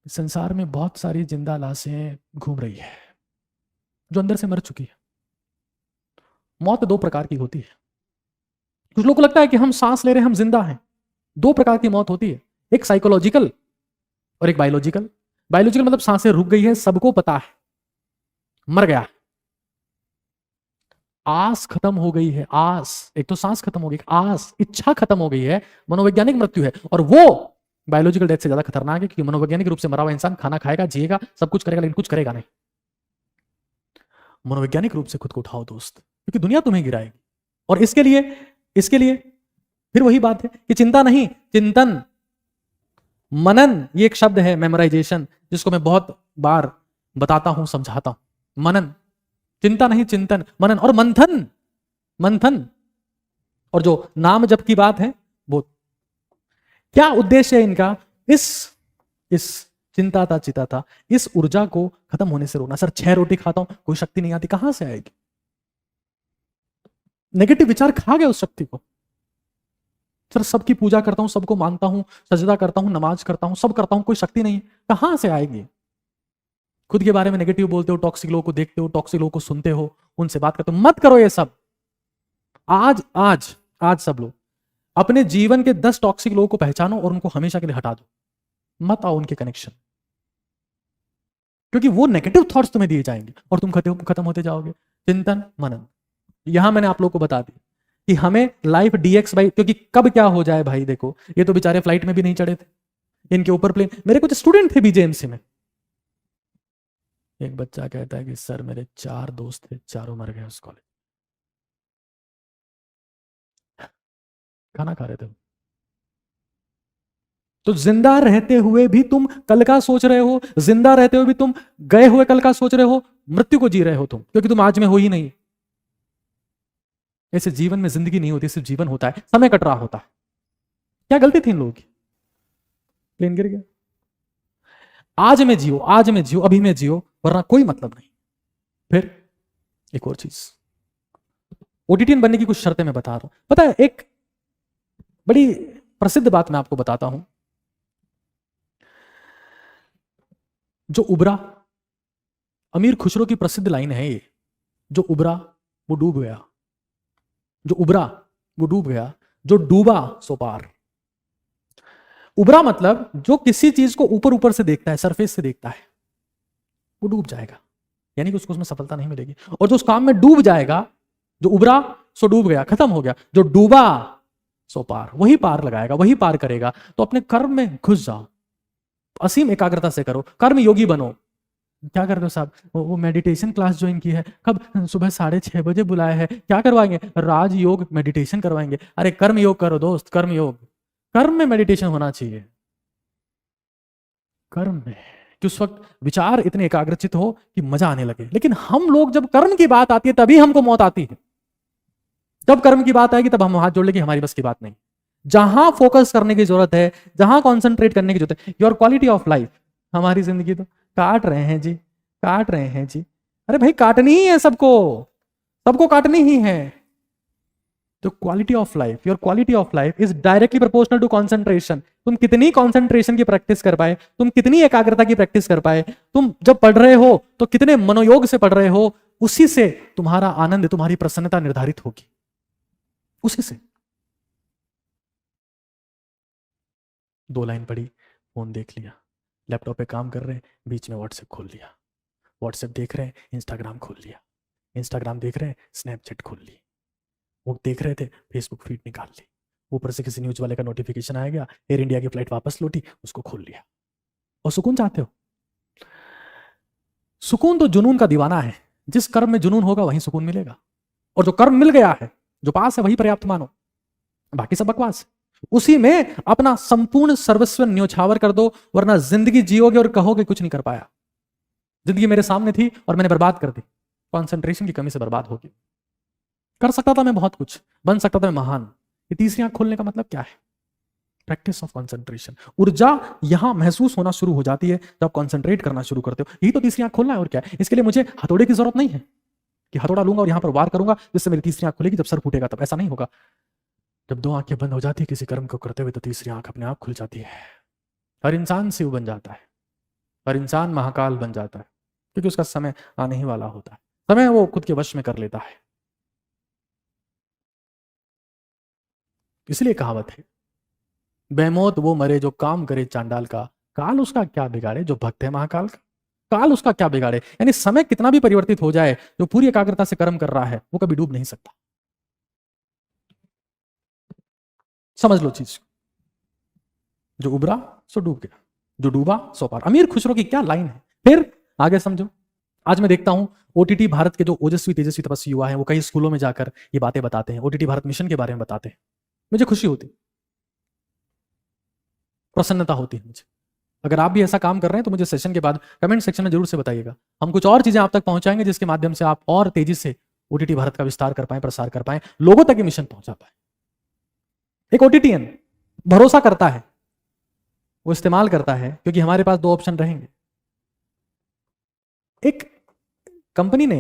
संसार में बहुत सारी जिंदा लाशें घूम रही है जो अंदर से मर चुकी है। मौत 2 प्रकार की होती है। कुछ लोगों को लगता है कि हम सांस ले रहे हैं, हम जिंदा हैं। 2 प्रकार की मौत होती है, एक साइकोलॉजिकल और एक बायोलॉजिकल। बायोलॉजिकल मतलब सांसें रुक गई है, सबको पता है, मर गया, आस खत्म हो गई है, आस, एक तो सांस खत्म हो गई, आस, इच्छा खत्म हो गई है, मनोवैज्ञानिक मृत्यु है। और वो बायोलॉजिकल डेथ से ज्यादा खतरनाक है, क्योंकि मनोवैज्ञानिक रूप से मरा हुआ इंसान खाना खाएगा, जिएगा, सब कुछ करेगा, लेकिन कुछ करेगा नहीं। मनोवैज्ञानिक रूप से खुद को उठाओ दोस्त, क्योंकि दुनिया तुम्हें गिराएगी। और इसके लिए फिर वही बात है कि चिंता नहीं, चिंतन, मनन, ये एक शब्द है, मेमोराइजेशन, जिसको मैं बहुत बार बताता हूं, समझाता हूं। मनन, चिंता नहीं, चिंतन, मनन और मंथन। मंथन और जो नाम जप की बात है वो, क्या उद्देश्य है इनका? इस चिंता था, चिता था, इस ऊर्जा को खत्म होने से रोकना। सर 6 रोटी खाता हूं, कोई शक्ति नहीं आती, कहां से आएगी? नेगेटिव विचार खा गए उस शक्ति को। सर सबकी पूजा करता हूं, सबको मानता हूं, सजदा करता हूं, नमाज करता हूं, सब करता हूं, कोई शक्ति नहीं, कहां से आएगी? खुद के बारे में नेगेटिव बोलते हो, टॉक्सिक लोगों को देखते हो, टॉक्सिक लोगों को सुनते हो, उनसे बात करते हो, मत करो ये सब। आज सब लोग अपने जीवन के 10 टॉक्सिक लोगों को पहचानो और उनको हमेशा के लिए हटा दो, मत आओ उनके कनेक्शन, क्योंकि वो नेगेटिव थॉट्स तुम्हें दिए जाएंगे और तुम खत्म होते जाओगे। चिंतन, मनन, यहां मैंने आप लोगों को बता दिया कि हमें लाइफ dx बाई, क्योंकि कब क्या हो जाए भाई। देखो ये तो बेचारे फ्लाइट में भी नहीं चढ़े थे, इनके ऊपर प्लेन। मेरे कुछ स्टूडेंट थे बीजेएमसी में, एक बच्चा कहता है कि सर मेरे 4 दोस्त थे, चारों मर गए उस कॉलेज। खाना खा रहे थे। तो जिंदा रहते हुए भी तुम कल का सोच रहे हो, जिंदा रहते हुए भी तुम गए हुए कल का सोच रहे हो, मृत्यु को जी रहे हो तुम, क्योंकि तुम आज में हो ही नहीं। ऐसे जीवन में जिंदगी नहीं होती, सिर्फ जीवन होता है, समय कट रहा होता है। क्या गलती थी इन लोगों की? प्लेन गिर गया। आज में जियो, आज में जियो, अभी में जियो, वरना कोई मतलब नहीं। फिर एक और चीज, ओटीटीएन बनने की कुछ शर्तें मैं बता रहा हूं। पता है, एक बड़ी प्रसिद्ध बात मैं आपको बताता हूं। जो उबरा, अमीर खुसरो की प्रसिद्ध लाइन है ये, जो उबरा वो डूब गया, जो उबरा वो डूब गया, जो डूबा सो पार। उबरा मतलब जो किसी चीज को ऊपर ऊपर से देखता है, सरफेस से देखता है, वो डूब जाएगा, यानी कि उसको उसमें सफलता नहीं मिलेगी। और जो उस काम में डूब जाएगा, जो उबरा सो डूब गया, खत्म हो गया, जो डूबा सो पार, वही पार लगाएगा, वही पार करेगा। तो अपने कर्म में घुस जाओ, असीम एकाग्रता से करो, कर्म योगी बनो। क्या कर दो साहब, वो मेडिटेशन क्लास ज्वाइन की है, कब? सुबह 6:30 बजे बुलाया है, क्या करवाएंगे? राज योग मेडिटेशन करवाएंगे। अरे कर्म योग करो दोस्त, कर्म योग। कर्म में मेडिटेशन होना चाहिए, कर्म में, कि उस वक्त विचार इतने एकाग्रचित हो कि मजा आने लगे। लेकिन हम लोग, जब कर्म की बात आती है तभी हमको मौत आती है। जब कर्म की बात आएगी तब हम हाथ जोड़ लेंगे, हमारी बस की बात नहीं। जहां फोकस करने की जरूरत है, जहां कॉन्सेंट्रेट करने की जरूरत है, योर क्वालिटी ऑफ लाइफ। हमारी जिंदगी तो काट रहे हैं जी, काट रहे हैं जी। अरे भाई काटनी ही है सबको, सबको काटनी ही है। तो quality of life, your quality of life is directly proportional to concentration. तुम कितनी कंसंट्रेशन की प्रैक्टिस कर पाए, तुम कितनी एकाग्रता की प्रैक्टिस कर पाए, तुम जब पढ़ रहे हो तो कितने मनोयोग से पढ़ रहे हो, उसी से तुम्हारा आनंद, तुम्हारी प्रसन्नता निर्धारित होगी, उसी से। 2 लाइन पढ़ी, फोन देख लिया, लैपटॉप पे काम कर रहे हैं, बीच में व्हाट्सएप खोल लिया, व्हाट्सएप देख रहे हैं, इंस्टाग्राम खोल लिया, इंस्टाग्राम देख रहे हैं, स्नैपचैट खोल ली, वो देख रहे थे, फेसबुक फीड निकाल ली, ऊपर से किसी न्यूज वाले का नोटिफिकेशन आ गया, एयर इंडिया की फ्लाइट वापस लौटी, उसको खोल लिया। और सुकून चाहते हो? सुकून तो जुनून का दीवाना है, जिस कर्म में जुनून होगा वहीं सुकून मिलेगा। और जो कर्म मिल गया है, जो पास है, वही पर्याप्त मानो, बाकी सब बकवास। उसी में अपना संपूर्ण सर्वस्व न्योछावर कर दो, वरना जिंदगी जियोगे और कहोगे कुछ नहीं कर पाया। जिंदगी मेरे सामने थी और मैंने बर्बाद कर दी, कॉन्सेंट्रेशन की कमी से बर्बाद होगी। कर सकता था मैं बहुत कुछ, बन सकता था मैं महान। ये तीसरी आंख खोलने का मतलब क्या है? Practice of concentration. ऊर्जा यहां महसूस होना शुरू हो जाती है जब आप कंसंट्रेट करना शुरू करते हो। यही तो तीसरी आंख खोलना है, और क्या है। इसके लिए मुझे हथौड़े की जरूरत नहीं है कि हथौड़ा लूंगा और यहां पर वार करूंगा जिससे मेरी तीसरी आंख खुलेगी, जब सर फूटेगा तब। ऐसा नहीं होगा। जब 2 आंखें बंद हो जाती है किसी कर्म को करते हुए, तो तीसरी आंख अपने आप खुल जाती है। हर इंसान शिव बन जाता है, हर इंसान महाकाल बन जाता है, क्योंकि उसका समय आने ही वाला होता है। समय वो खुद के वश में कर लेता है। इसलिए कहावत है, बेमौत वो मरे जो काम करे चांडाल का, काल उसका क्या बिगाड़े जो भक्त है महाकाल का। काल उसका क्या बिगाड़े, यानी समय कितना भी परिवर्तित हो जाए, जो पूरी एकाग्रता से कर्म कर रहा है वो कभी डूब नहीं सकता। समझ लो चीज, जो उबरा सो डूब गया, जो डूबा सो पार। अमीर खुसरो की क्या लाइन है। फिर आगे समझो। आज मैं देखता हूं ओटीटी भारत के जो ओजस्वी तेजस्वी तपस्वी युवा हैं, वो कई स्कूलों में जाकर ये बातें बताते हैं, ओटीटी भारत मिशन के बारे में बताते हैं। मुझे खुशी होती, प्रसन्नता होती है मुझे। अगर आप भी ऐसा काम कर रहे हैं तो मुझे सेशन के बाद कमेंट सेक्शन में जरूर से बताइएगा। हम कुछ और चीजें आप तक पहुंचाएंगे जिसके माध्यम से आप और तेजी से ओटीटी भारत का विस्तार कर पाए, प्रसार कर पाए, लोगों तक ये मिशन पहुंचा पाए। एक ओटीटीएन भरोसा करता है, वो इस्तेमाल करता है, क्योंकि हमारे पास 2 ऑप्शन रहेंगे। एक कंपनी ने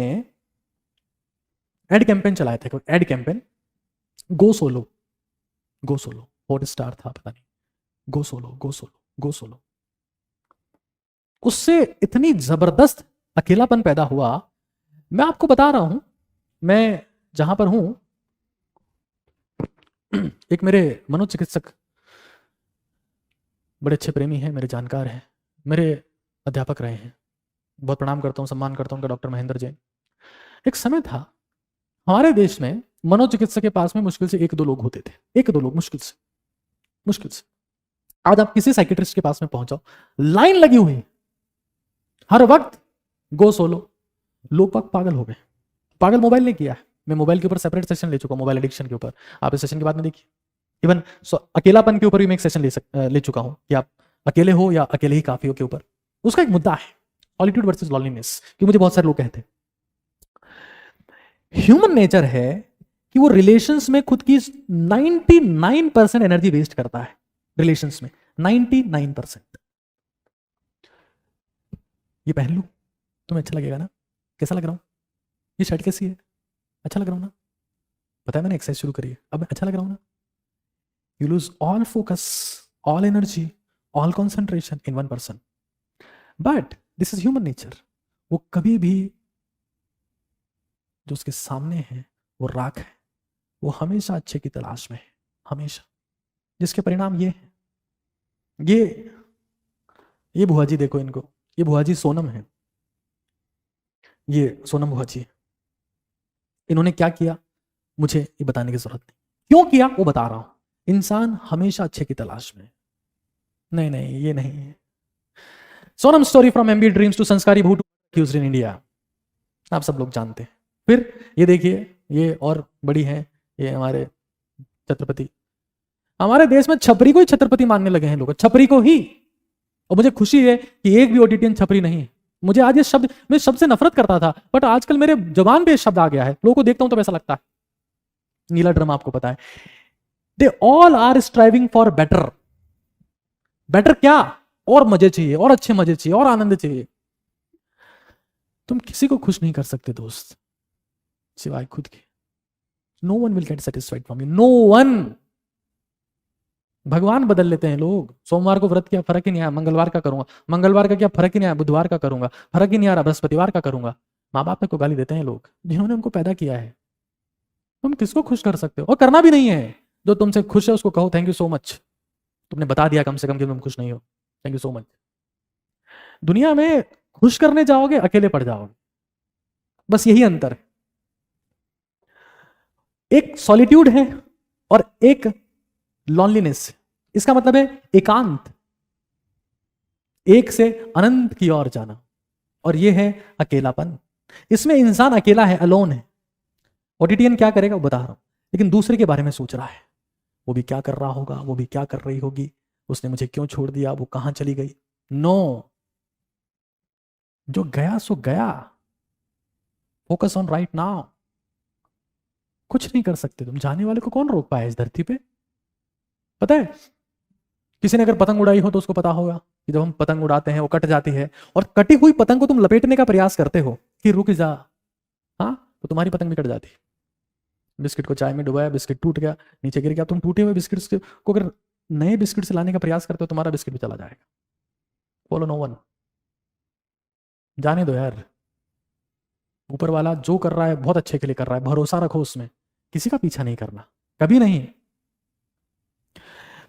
एड कैंपेन चलाया था, एड कैंपेन, गो सोलो, गो सोलो, हॉटस्टार था पता नहीं, गो सोलो, गो सोलो, गो सोलो। उससे इतनी जबरदस्त अकेलापन पैदा हुआ। मैं आपको बता रहा हूं, मैं जहां पर हूं, एक मेरे मनोचिकित्सक बड़े अच्छे प्रेमी हैं, मेरे जानकार हैं, मेरे अध्यापक रहे हैं, बहुत प्रणाम करता हूं, सम्मान करता हूं उनका, डॉक्टर महेंद्र जैन। एक समय था हमारे देश में मनोचिकित्सक के पास में मुश्किल से 1-2 लोग होते थे, 1-2 लोग, मुश्किल से। आज आप किसी साइकेट्रिस्ट के पास में पहुंचाओ, लाइन लगी हुई है, हर वक्त गो सोलो। लोग पागल हो गए। पागल मोबाइल ने किया है। मैं मोबाइल के ऊपर सेपरेट सेशन ले चुका हूं, मोबाइल एडिक्शन के ऊपर। आप इस सेशन के बाद में देखिए। इवन अकेलापन के ऊपर भी मैं एक सेशन ले चुका हूं कि आप अकेले हो या अकेले ही काफी हो के ऊपर। उसका एक मुद्दा है सॉलिट्यूड वर्सेस लॉनलीनेस, कि मुझे बहुत सारे लोग कहते हैं ह्यूमन नेचर है कि वो रिलेशंस में खुद की 99% एनर्जी वेस्ट करता है। रिलेशंस में 99%। ये पहन लूं तुम्हें अच्छा लगेगा ना? कैसा लग रहा हूं? ये शर्ट कैसी है? अच्छा लग रहा हूं ना? पता है मैंने एक्सरसाइज शुरू करी है, अब अच्छा लग रहा हूं ना? You lose all focus, all energy, all concentration in one person. But this is human nature. वो कभी भी जो उसके सामने है वो राख है, वो हमेशा अच्छे की तलाश में है, हमेशा। जिसके परिणाम ये है, ये बुआ जी देखो इनको, ये बुआ जी सोनम है, ये सोनम बुआ जी। इन्होंने क्या किया मुझे ये बताने की जरूरत नहीं, क्यों किया वो बता रहा हूं। इंसान हमेशा अच्छे की तलाश में। नहीं ये नहीं है। Sonam story from MB dreams to संस्कारी भूट एक्यूज्ड इन इंडिया, आप सब लोग जानते हैं। फिर ये देखिए, ये और बड़ी है, ये हमारे छत्रपति। हमारे देश में छपरी को ही छत्रपति मानने लगे हैं लोग, छपरी को ही। और मुझे खुशी है कि एक भी ओटीटीएन छपरी नहीं है। मुझे आज ये शब्द, मैं शब्द से नफरत करता था, बट आजकल मेरे जबान पे शब्द आ गया है। लोगों को देखता हूं तो ऐसा लगता है। नीला ड्रम आपको पता है, they all are striving for better. Better क्या? और मजे चाहिए, और अच्छे मजे चाहिए, और आनंद चाहिए। तुम किसी को खुश नहीं कर सकते दोस्त, सिवाय खुद के। No one will get satisfied from you, no one. भगवान बदल लेते हैं लोग। सोमवार को व्रत किया, फर्क ही नहीं आया, मंगलवार का करूंगा। मंगलवार का क्या, फर्क ही नहीं आया, बुधवार का करूंगा। फर्क ही नहीं आ रहा, बृहस्पतिवार का करूंगा। माँ बाप को गाली देते हैं लोग जिन्होंने उनको पैदा किया है। तुम किसको खुश कर सकते हो? और करना भी नहीं है। जो तुमसे खुश है उसको कहो थैंक यू सो मच, तुमने बता दिया कम से कम कि तुम खुश नहीं हो, थैंक यू सो मच। दुनिया में खुश करने जाओगे अकेले पड़ जाओगे, बस यही अंतर है। एक सॉलिट्यूड है और एक लॉनलीनेस। इसका मतलब है एकांत, एक से अनंत की ओर जाना, और यह है अकेलापन। इसमें इंसान अकेला है, अलोन है। ओटीटीएन क्या करेगा वो बता रहा हूं, लेकिन दूसरे के बारे में सोच रहा है। वो भी क्या कर रहा होगा, वो भी क्या कर रही होगी, उसने मुझे क्यों छोड़ दिया, वो कहां चली गई। नो, जो गया सो गया। Focus on right now. कुछ नहीं कर सकते तुम, जाने वाले को कौन रोक पाया इस धरती पे? पता है, किसी ने अगर पतंग उड़ाई हो तो उसको पता होगा कि जब हम पतंग उड़ाते हैं वो कट जाती है, और कटी हुई पतंग को तुम लपेटने का प्रयास करते हो कि रुक जा, हाँ, तो तुम्हारी पतंग भी कट जाती। बिस्किट को चाय में डुबाया, बिस्किट टूट गया, नीचे गिर गया। तुम टूटे हुए बिस्किट को अगर नए बिस्किट से लाने का प्रयास करते हो, तुम्हारा बिस्किट भी चला जाएगा। बोलो नो वन। जाने दो यार, ऊपर वाला जो कर रहा है बहुत अच्छे के लिए कर रहा है, भरोसा रखो उसमें। किसी का पीछा नहीं करना, कभी नहीं।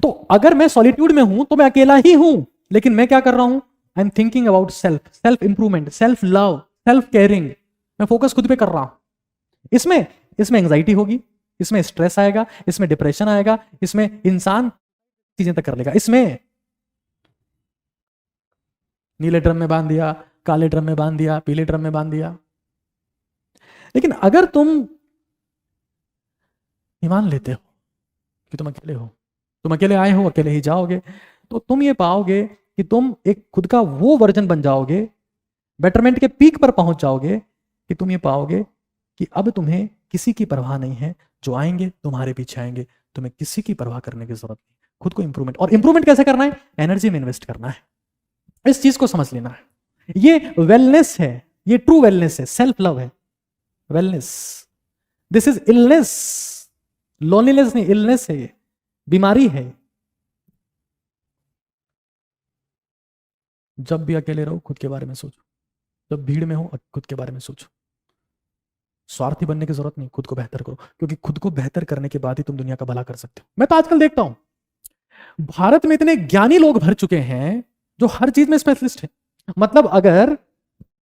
तो अगर मैं सॉलिट्यूड में हूं तो मैं अकेला ही हूं, लेकिन मैं क्या कर रहा हूं? I am thinking about self, self improvement, self love, self caring. मैं फोकस खुद पे कर रहा हूं। इसमें एंजाइटी होगी, इसमें स्ट्रेस आएगा, इसमें डिप्रेशन आएगा, इसमें इंसान चीजें तक कर लेगा। इसमें नीले ड्रम में बांध दिया, काले ड्रम में बांध दिया, पीले ड्रम में बांध दिया। लेकिन अगर तुम ईमान लेते हो कि तुम अकेले हो, तुम अकेले आए हो, अकेले ही जाओगे, तो तुम ये पाओगे कि तुम एक खुद का वो वर्जन बन जाओगे, बेटरमेंट के पीक पर पहुंच जाओगे, कि तुम ये पाओगे कि अब तुम्हें किसी की परवाह नहीं है। जो आएंगे तुम्हारे पीछे आएंगे, तुम्हें किसी की परवाह करने की जरूरत नहीं। खुद को इंप्रूवमेंट, और इंप्रूवमेंट कैसे करना है? एनर्जी में इन्वेस्ट करना है। इस चीज को समझ लेना है। ये वेलनेस है, ये ट्रू वेलनेस है, सेल्फ लव है wellness. This is illness, loneliness नहीं, इलनेस है, ये बीमारी है। जब भी अकेले रहो खुद के बारे में सोचो, जब भीड़ में हो खुद के बारे में सोचो। स्वार्थी बनने की जरूरत नहीं, खुद को बेहतर करो, क्योंकि खुद को बेहतर करने के बाद ही तुम दुनिया का भला कर सकते हो। मैं तो आजकल देखता हूं भारत में इतने ज्ञानी लोग भर चुके हैं जो हर चीज में स्पेशलिस्ट है। मतलब अगर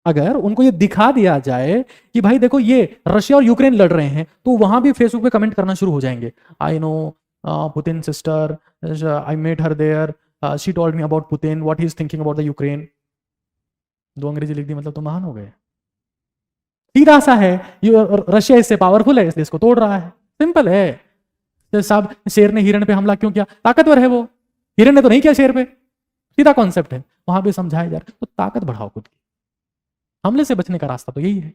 अगर उनको ये दिखा दिया जाए कि भाई देखो ये रशिया और यूक्रेन लड़ रहे हैं, तो वहां भी फेसबुक पे कमेंट करना शुरू हो जाएंगे। I know Putin sister, I met her there, she told me about Putin, what he is thinking about the Ukraine. दो अंग्रेजी लिख दी मतलब तो महान हो गए। सीधा सा है, रशिया इससे पावरफुल है, इस देश को तोड़ रहा है, सिंपल है। तो साहब शेर ने हिरण पे हमला क्यों किया? ताकतवर है वो, हिरण ने तो नहीं किया शेर पे। सीधा कॉन्सेप्ट है, वहां भी समझाया जा रहा है। तो ताकत बढ़ाओ खुद की, हमले से बचने का रास्ता तो यही है,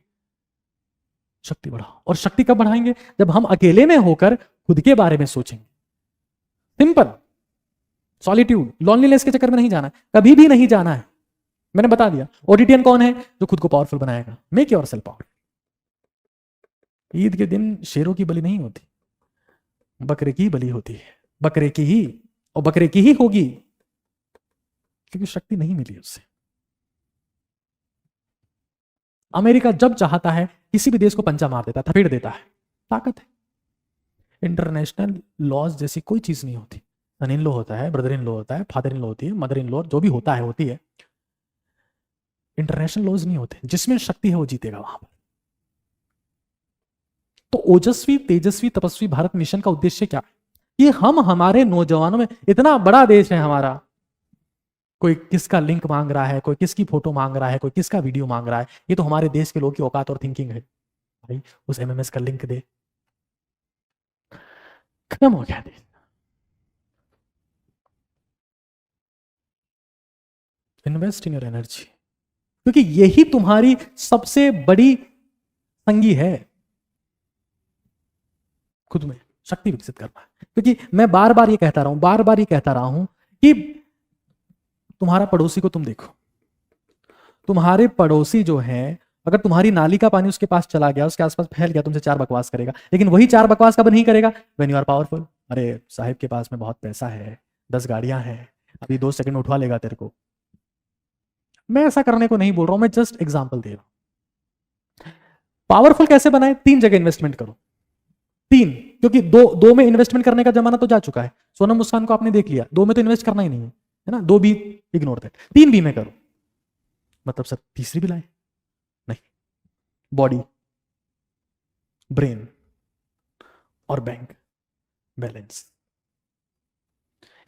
शक्ति बढ़ाओ। और शक्ति कब बढ़ाएंगे? जब हम अकेले में होकर खुद के बारे में सोचेंगे। सिंपल, सॉलिट्यूड, लॉनलीनेस के चक्कर में नहीं जाना है, कभी भी नहीं जाना है। मैंने बता दिया। ओडिटियन कौन है? जो खुद को पावरफुल बनाएगा। Make your self powerful. Eid के दिन शेरों की बलि नहीं होती, बकरे की बलि होती है, बकरे की ही, और बकरे की ही होगी, क्योंकि शक्ति नहीं मिली उससे। अमेरिका जब चाहता है किसी भी देश को पंचा मार देता है, थपेड़ देता है, ताकत है। इंटरनेशनल लॉज जैसी कोई चीज नहीं होती। सन इन लॉ होता है, ब्रदर इन लॉ होता है, फादर इन लॉ होती है, मदर इन लॉ, जो भी होता है होती है। इंटरनेशनल लॉज नहीं होते। जिसमें शक्ति है वो जीतेगा वहां पर। तो ओजस्वी तेजस्वी तपस्वी भारत मिशन का उद्देश्य क्या है? कि हम हमारे नौजवानों में, इतना बड़ा देश है हमारा, कोई किसका लिंक मांग रहा है, कोई किसकी फोटो मांग रहा है, कोई किसका वीडियो मांग रहा है, ये तो हमारे देश के लोग की औकात और थिंकिंग है। भाई उस एमएमएस का लिंक दे, खत्म हो गया देश। इन्वेस्ट इन योर एनर्जी, क्योंकि यही तुम्हारी सबसे बड़ी संगी है, खुद में शक्ति विकसित करना है। क्योंकि मैं बार बार ये कहता रहा हूं, बार बार ये कहता रहा हूं कि तुम्हारा पड़ोसी को तुम देखो, तुम्हारे पड़ोसी जो है, अगर तुम्हारी नाली का पानी उसके पास चला गया, उसके आसपास फैल गया, तुमसे चार बकवास करेगा, लेकिन वही चार बकवास कब नहीं करेगा? When you are powerful. अरे साहिब के पास में बहुत पैसा है, 10 गाड़ियां हैं, अभी 2 सेकंड उठवा लेगा तेरे को। मैं ऐसा करने को नहीं बोल रहा हूं, मैं जस्ट एग्जाम्पल दे रहा हूं। पावरफुल कैसे बनाए? 3 जगह इन्वेस्टमेंट करो, 3, क्योंकि दो में इन्वेस्टमेंट करने का जमाना तो जा चुका है। सोनम मुस्कान को आपने देख लिया, 2 में तो इन्वेस्ट करना ही नहीं है ना, 2 भी इग्नोर दैट, 3 भी में करो। मतलब सर तीसरी भी लाए? नहीं, बॉडी, ब्रेन और बैंक बैलेंस,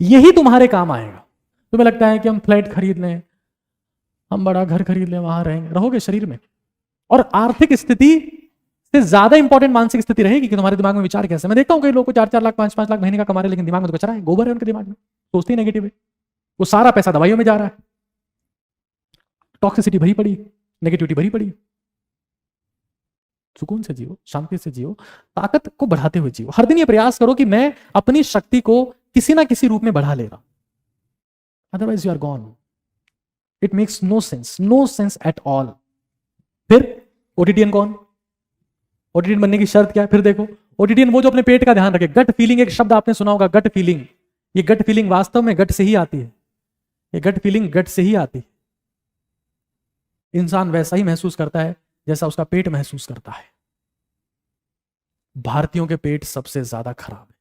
यही तुम्हारे काम आएगा। तुम्हें लगता है कि हम फ्लैट खरीद लें, हम बड़ा घर खरीद लें, वहां रहेंगे, रहोगे शरीर में। और आर्थिक स्थिति से ज्यादा इंपॉर्टेंट मानसिक स्थिति रहेगी कि तुम्हारे दिमाग में विचार कैसे। मैं देखता हूं कई लोग को 4-4 लाख 5-5 लाख महीने का कमा रहे, लेकिन दिमाग में तो कचरा है, गोबर है उनके दिमाग में, सोचते ही नेगेटिव है। वो सारा पैसा दवाइयों में जा रहा है, टॉक्सिसिटी भरी पड़ी, नेगेटिविटी भरी पड़ी। सुकून से जियो, शांति से जियो, ताकत को बढ़ाते हुए जियो। हर दिन ये प्रयास करो कि मैं अपनी शक्ति को किसी ना किसी रूप में बढ़ा ले रहा हूं, otherwise you are gone. It makes no sense, no sense at all. फिर ओटीटीएन कौन? ओटीटीएन बनने की शर्त क्या है? फिर देखो, ओटीटीएन वो जो अपने पेट का ध्यान रखे। गट फीलिंग, एक शब्द आपने सुना होगा, गट फीलिंग। ये गट फीलिंग वास्तव में गट से ही आती है, ये गट फीलिंग गट से ही आती है। इंसान वैसा ही महसूस करता है जैसा उसका पेट महसूस करता है। भारतीयों के पेट सबसे ज्यादा खराब है।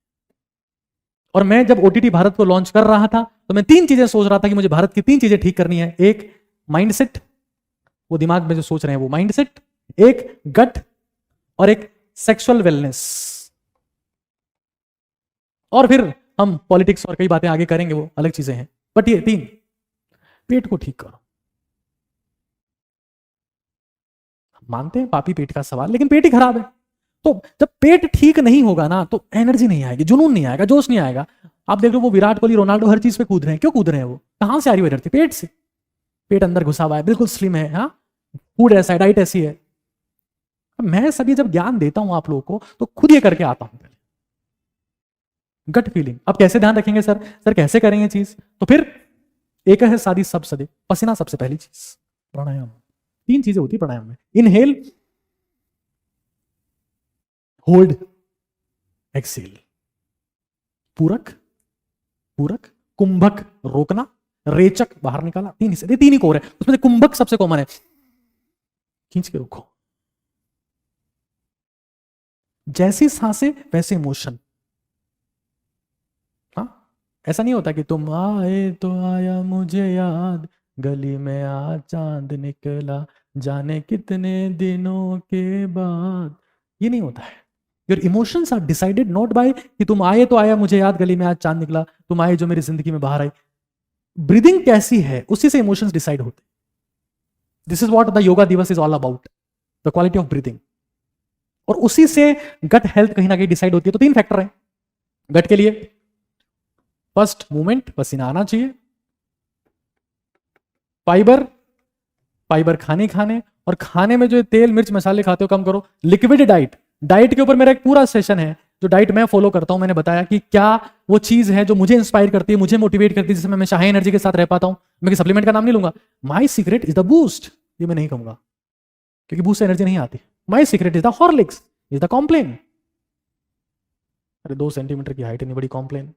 और मैं जब ओटीटी भारत को लॉन्च कर रहा था, तो मैं 3 चीजें सोच रहा था कि मुझे भारत की 3 चीजें ठीक करनी है। एक माइंडसेट, वो दिमाग में जो सोच रहे हैं वो माइंडसेट, एक गट, और एक सेक्सुअल वेलनेस। और फिर हम पॉलिटिक्स और कई बातें आगे करेंगे, वो अलग चीजें हैं, बट ये 3, पेट को ठीक करो। मानते हैं पापी पेट का सवाल, लेकिन पेट ही खराब है। तो जब पेट ठीक नहीं होगा ना, तो एनर्जी नहीं आएगी, जुनून नहीं आएगा, जोश नहीं आएगा। आप देख लो वो विराट कोहली, रोनाल्डो हर चीज पे कूद रहे हैं, क्यों कूद रहे हैं? वो कहां से आ रही है एनर्जी? पेट से। पेट अंदर घुसा हुआ है, बिल्कुल स्लिम है, हाँ, फूड ऐसा है, डाइट ऐसी है। मैं सभी जब ज्ञान देता हूं आप लोगों को, तो खुद ये करके आता हूं। Gut feeling. अब कैसे ध्यान रखेंगे सर? सर कैसे करेंगे चीज? तो फिर एक है सादी सब सदे, पसीना सबसे पहली चीज। प्राणायाम, 3 चीजें होती है प्राणायाम में, इनहेल, होल्ड, एक्सेल। पूरक, पूरक, कुंभक रोकना, रेचक बाहर निकाला। 3 ही कोर है, उसमें से कुंभक सबसे कॉमन है, खींच के रखो। जैसी सांसें वैसे इमोशन। हाँ, ऐसा नहीं होता कि तुम आए तो आया मुझे याद, गली में आ चांद निकला, जाने कितने दिनों के बाद। ये नहीं होता है। Your emotions are decided not by कि तुम आए तो आया, मुझे याद गली में आज चांद निकला, तुम आए जो मेरी जिंदगी में बाहर आई। ब्रीदिंग कैसी है उसी से इमोशंस डिसाइड होते। This is what the yoga दिवस is all about, the quality of breathing. और उसी से गट हेल्थ कहीं ना कहीं डिसाइड होती है। तो 3 फैक्टर हैं गट के लिए। फर्स्ट, मूवमेंट, पसीना आना चाहिए। फाइबर, फाइबर खाने और खाने में जो तेल मिर्च मसाले खाते हो कम करो। लिक्विड डाइट, डाइट के ऊपर मेरा एक पूरा सेशन है जो डाइट मैं फॉलो करता हूं। मैंने बताया कि क्या वो चीज है जो मुझे इंस्पायर करती है, मुझे मोटिवेट करती है, जिससे मैं हमेशा हाई एनर्जी के साथ रह पाता हूं। मैं सप्लीमेंट का नाम नहीं लूंगा। माई सीक्रेट इज द बूस्ट, ये मैं नहीं कहूंगा क्योंकि बूस्ट से एनर्जी नहीं आती। My secret is the Horlicks, is the Complan. अरे 2 सेंटीमीटर की हाइट नहीं बड़ी कॉम्प्लेन।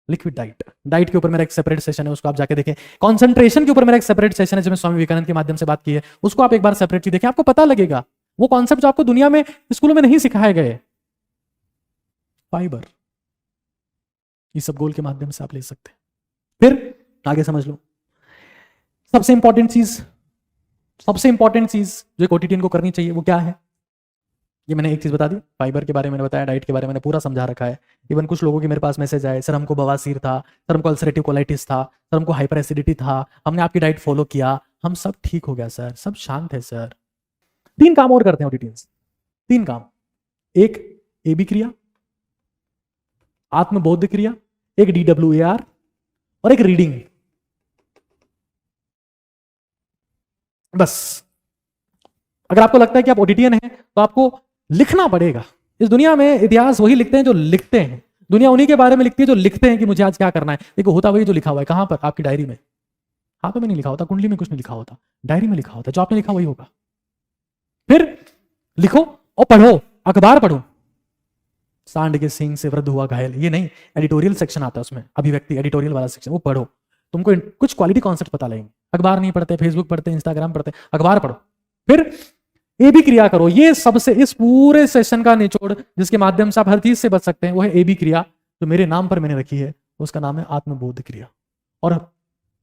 लिक्विड डाइट, डाइट के ऊपर मेरा एक सेपरेट सेशन है, उसको आप जाके देखें। कंसंट्रेशन के ऊपर मेरा एक सेपरेट सेशन है जो मैं स्वामी विवेकानंद के माध्यम से बात की है, उसको आप एक बार सेपरेटली देखें, आपको पता लगेगा वो कॉन्सेप्ट जो आपको दुनिया में स्कूलों में नहीं सिखाए गए। फाइबर, ये सब गोल के माध्यम से आप ले सकते हैं। फिर आगे समझ लो, सबसे इंपॉर्टेंट चीज जो एक ओटीटीएन को करनी चाहिए वो क्या है। ये मैंने एक चीज बता दी, फाइबर के बारे में बताया, डाइट के बारे में मैंने पूरा समझा रखा है। इवन कुछ लोगों के मेरे पास मैसेज आए, सर हमको बवासीर था, सर हमको अल्सरेटिव कोलाइटिस था, सर हमको हाइपर एसिडिटी था, हमने आपकी डाइट फॉलो किया, हम सब ठीक हो गया सर, सब शांत है सर। 3 काम और करते हैं ओटीटीएंस, 3 काम। एक एबी क्रिया, आत्मबोध क्रिया, एक DWAR और एक रीडिंग। बस अगर आपको लगता है कि आप ओटीटीएन है तो आपको लिखना पड़ेगा। इस दुनिया में इतिहास वही लिखते हैं जो लिखते हैं, दुनिया उन्हीं के बारे में लिखती है जो लिखते हैं कि मुझे आज क्या करना है। देखो होता वही जो लिखा हुआ है। कहां पर? आपकी डायरी में। हाथों में नहीं लिखा होता, कुंडली में कुछ नहीं लिखा होता, डायरी में लिखा होता। जो आपने लिखा वही होगा। फिर लिखो और पढ़ो, अखबार पढ़ो। सांड के सींग से वृद्ध हुआ घायल, ये नहीं, एडिटोरियल सेक्शन आता है उसमें, अभिव्यक्ति एडिटोरियल वाला सेक्शन, वो पढ़ो, तुमको कुछ क्वालिटी कॉन्सेप्ट पता लगेंगे। अखबार नहीं पढ़ते, फेसबुक पढ़ते, इंस्टाग्राम पढ़ते, अखबार पढ़ो। फिर ए बी क्रिया करो। ये सबसे, इस पूरे सेशन का निचोड़ जिसके माध्यम से आप हर चीज से बच सकते हैं वो है ए बी क्रिया, जो मेरे नाम पर मैंने रखी है, उसका नाम है आत्मबोध क्रिया। और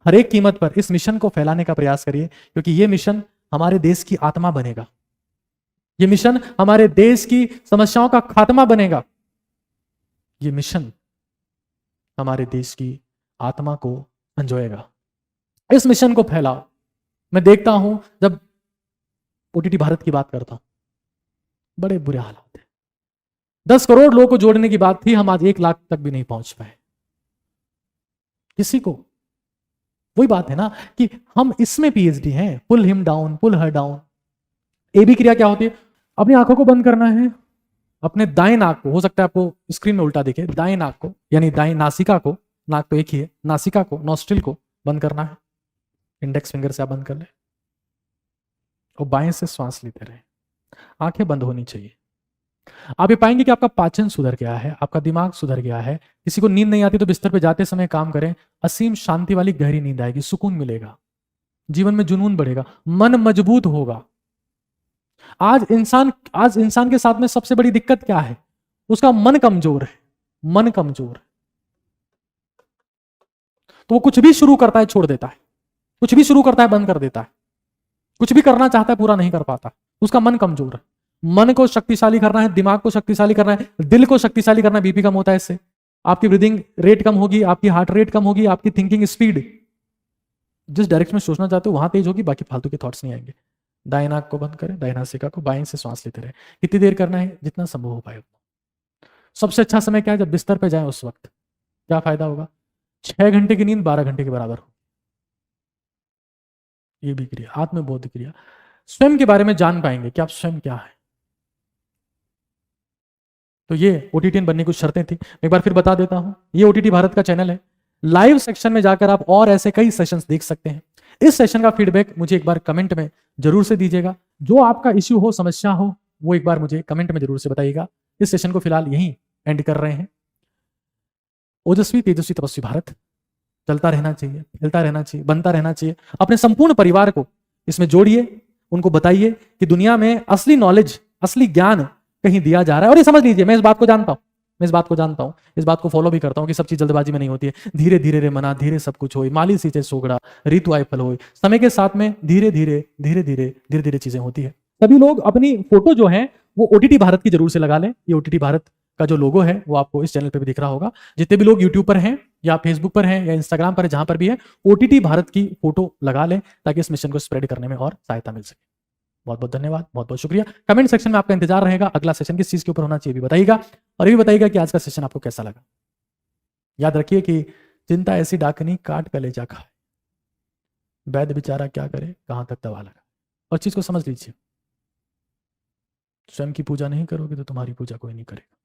हर एक कीमत पर इस मिशन को फैलाने का प्रयास करिए, क्योंकि ये मिशन हमारे देश की आत्मा बनेगा। ये मिशन हमारे देश की समस्याओं का खात्मा बनेगा। ये मिशन हमारे देश की आत्मा को संजोएगा। इस मिशन को फैलाओ। मैं देखता हूं जब ओटीटी भारत की बात करता हूं, बड़े बुरे हालात हैं। 10 करोड़ लोगों को जोड़ने की बात थी, हम आज 1 लाख तक भी नहीं पहुंच पाए। किसी को, वही बात है ना कि हम इसमें पीएचडी हैं, पुल हिम डाउन, पुल हर डाउन। एबी क्रिया क्या होती है? अपनी आंखों को बंद करना है, अपने दाएं नाक को, हो सकता है आपको स्क्रीन में उल्टा दिखे, दाएं नाक को यानी दाएं नासिका को, नाक तो एक ही है, नासिका को, नॉस्ट्रिल को बंद करना है। इंडेक्स फिंगर से आप बंद कर ले और बाएं से श्वास लेते रहे। आंखें बंद होनी चाहिए। आप ये पाएंगे कि आपका पाचन सुधर गया है, आपका दिमाग सुधर गया है। किसी को नींद नहीं आती तो बिस्तर पे जाते समय काम करें, असीम शांति वाली गहरी नींद आएगी, सुकून मिलेगा, जीवन में जुनून बढ़ेगा, मन मजबूत होगा। आज इंसान के साथ में सबसे बड़ी दिक्कत क्या है? उसका मन कमजोर है। मन कमजोर है तो वो कुछ भी शुरू करता है छोड़ देता है, कुछ भी शुरू करता है बंद कर देता है, कुछ भी करना चाहता है पूरा नहीं कर पाता। उसका मन कमजोर है। मन को शक्तिशाली करना है, दिमाग को शक्तिशाली करना है, दिल को शक्तिशाली करना है। बीपी कम होता है इससे, आपकी ब्रीदिंग रेट कम होगी, आपकी हार्ट रेट कम होगी, आपकी थिंकिंग स्पीड, जिस डायरेक्शन में सोचना चाहते हो वहां तेज होगी, बाकी फालतू के थॉट्स नहीं आएंगे। दाएं नाक को बंद करें, दाएं नासिका को, बाएं से श्वास लेते रहे। कितनी देर करना है? जितना संभव हो पाए उतना। सबसे अच्छा समय क्या है? जब बिस्तर पे जाए उस वक्त। क्या फायदा होगा? 6 घंटे की नींद 12 घंटे के बराबर हो। ये भी क्रिया, आत्मबोध क्रिया। स्वयं के बारे में जान पाएंगे कि आप स्वयं क्या है। तो ये ओटीटीएन बनने की कुछ शर्तें थी। एक बार फिर बता देता हूं, ये ओटीटी भारत का चैनल है। लाइव सेक्शन में जाकर आप और ऐसे कई सेशंस देख सकते हैं। इस सेशन का फीडबैक मुझे एक बार कमेंट में जरूर से दीजिएगा। जो आपका इश्यू हो, समस्या हो, वो एक बार मुझे कमेंट में जरूर से बताइएगा। इस सेशन को फिलहाल यहीं एंड कर रहे हैं। ओजस्वी तेजस्वी तपस्वी भारत चलता रहना चाहिए, फैलता रहना चाहिए, बनता रहना चाहिए। अपने संपूर्ण परिवार को इसमें जोड़िए, उनको बताइए कि दुनिया में असली नॉलेज, असली ज्ञान कहीं दिया जा रहा है। और ये समझ लीजिए, मैं इस बात को जानता हूं, मैं इस बात को जानता हूँ, इस बात को फॉलो भी करता हूँ कि सब चीज जल्दबाजी में नहीं होती है। धीरे धीरे रे मना, धीरे सब कुछ होई, माली सींचे सोगड़ा, ऋतु आए फल होई। समय के साथ में धीरे धीरे धीरे धीरे धीरे धीरे चीजें होती है। सभी लोग अपनी फोटो जो है वो ओटीटी भारत की जरूर से लगा लें। ये ओटीटी भारत का जो लोगो है वो आपको इस चैनल पे भी दिख रहा होगा। जितने भी लोग यूट्यूब पर हैं या फेसबुक पर हैं या इंस्टाग्राम पर है, जहां पर भी है, ओटीटी भारत की फोटो लगा लें ताकि इस मिशन को स्प्रेड करने में और सहायता मिल सके। बहुत बहुत धन्यवाद, बहुत बहुत शुक्रिया। कमेंट सेक्शन में आपका इंतजार रहेगा। अगला सेशन किस चीज के ऊपर होना चाहिए भी बताइएगा, और ये भी बताइएगा कि आज का सेशन आपको कैसा लगा। याद रखिए कि चिंता ऐसी डाकनी काट कलेजा खाए, वैद्य बेचारा क्या करे, कहां तक दवा लगा। और चीज को समझ लीजिए, स्वयं की पूजा नहीं करोगे तो तुम्हारी पूजा कोई नहीं करेगा।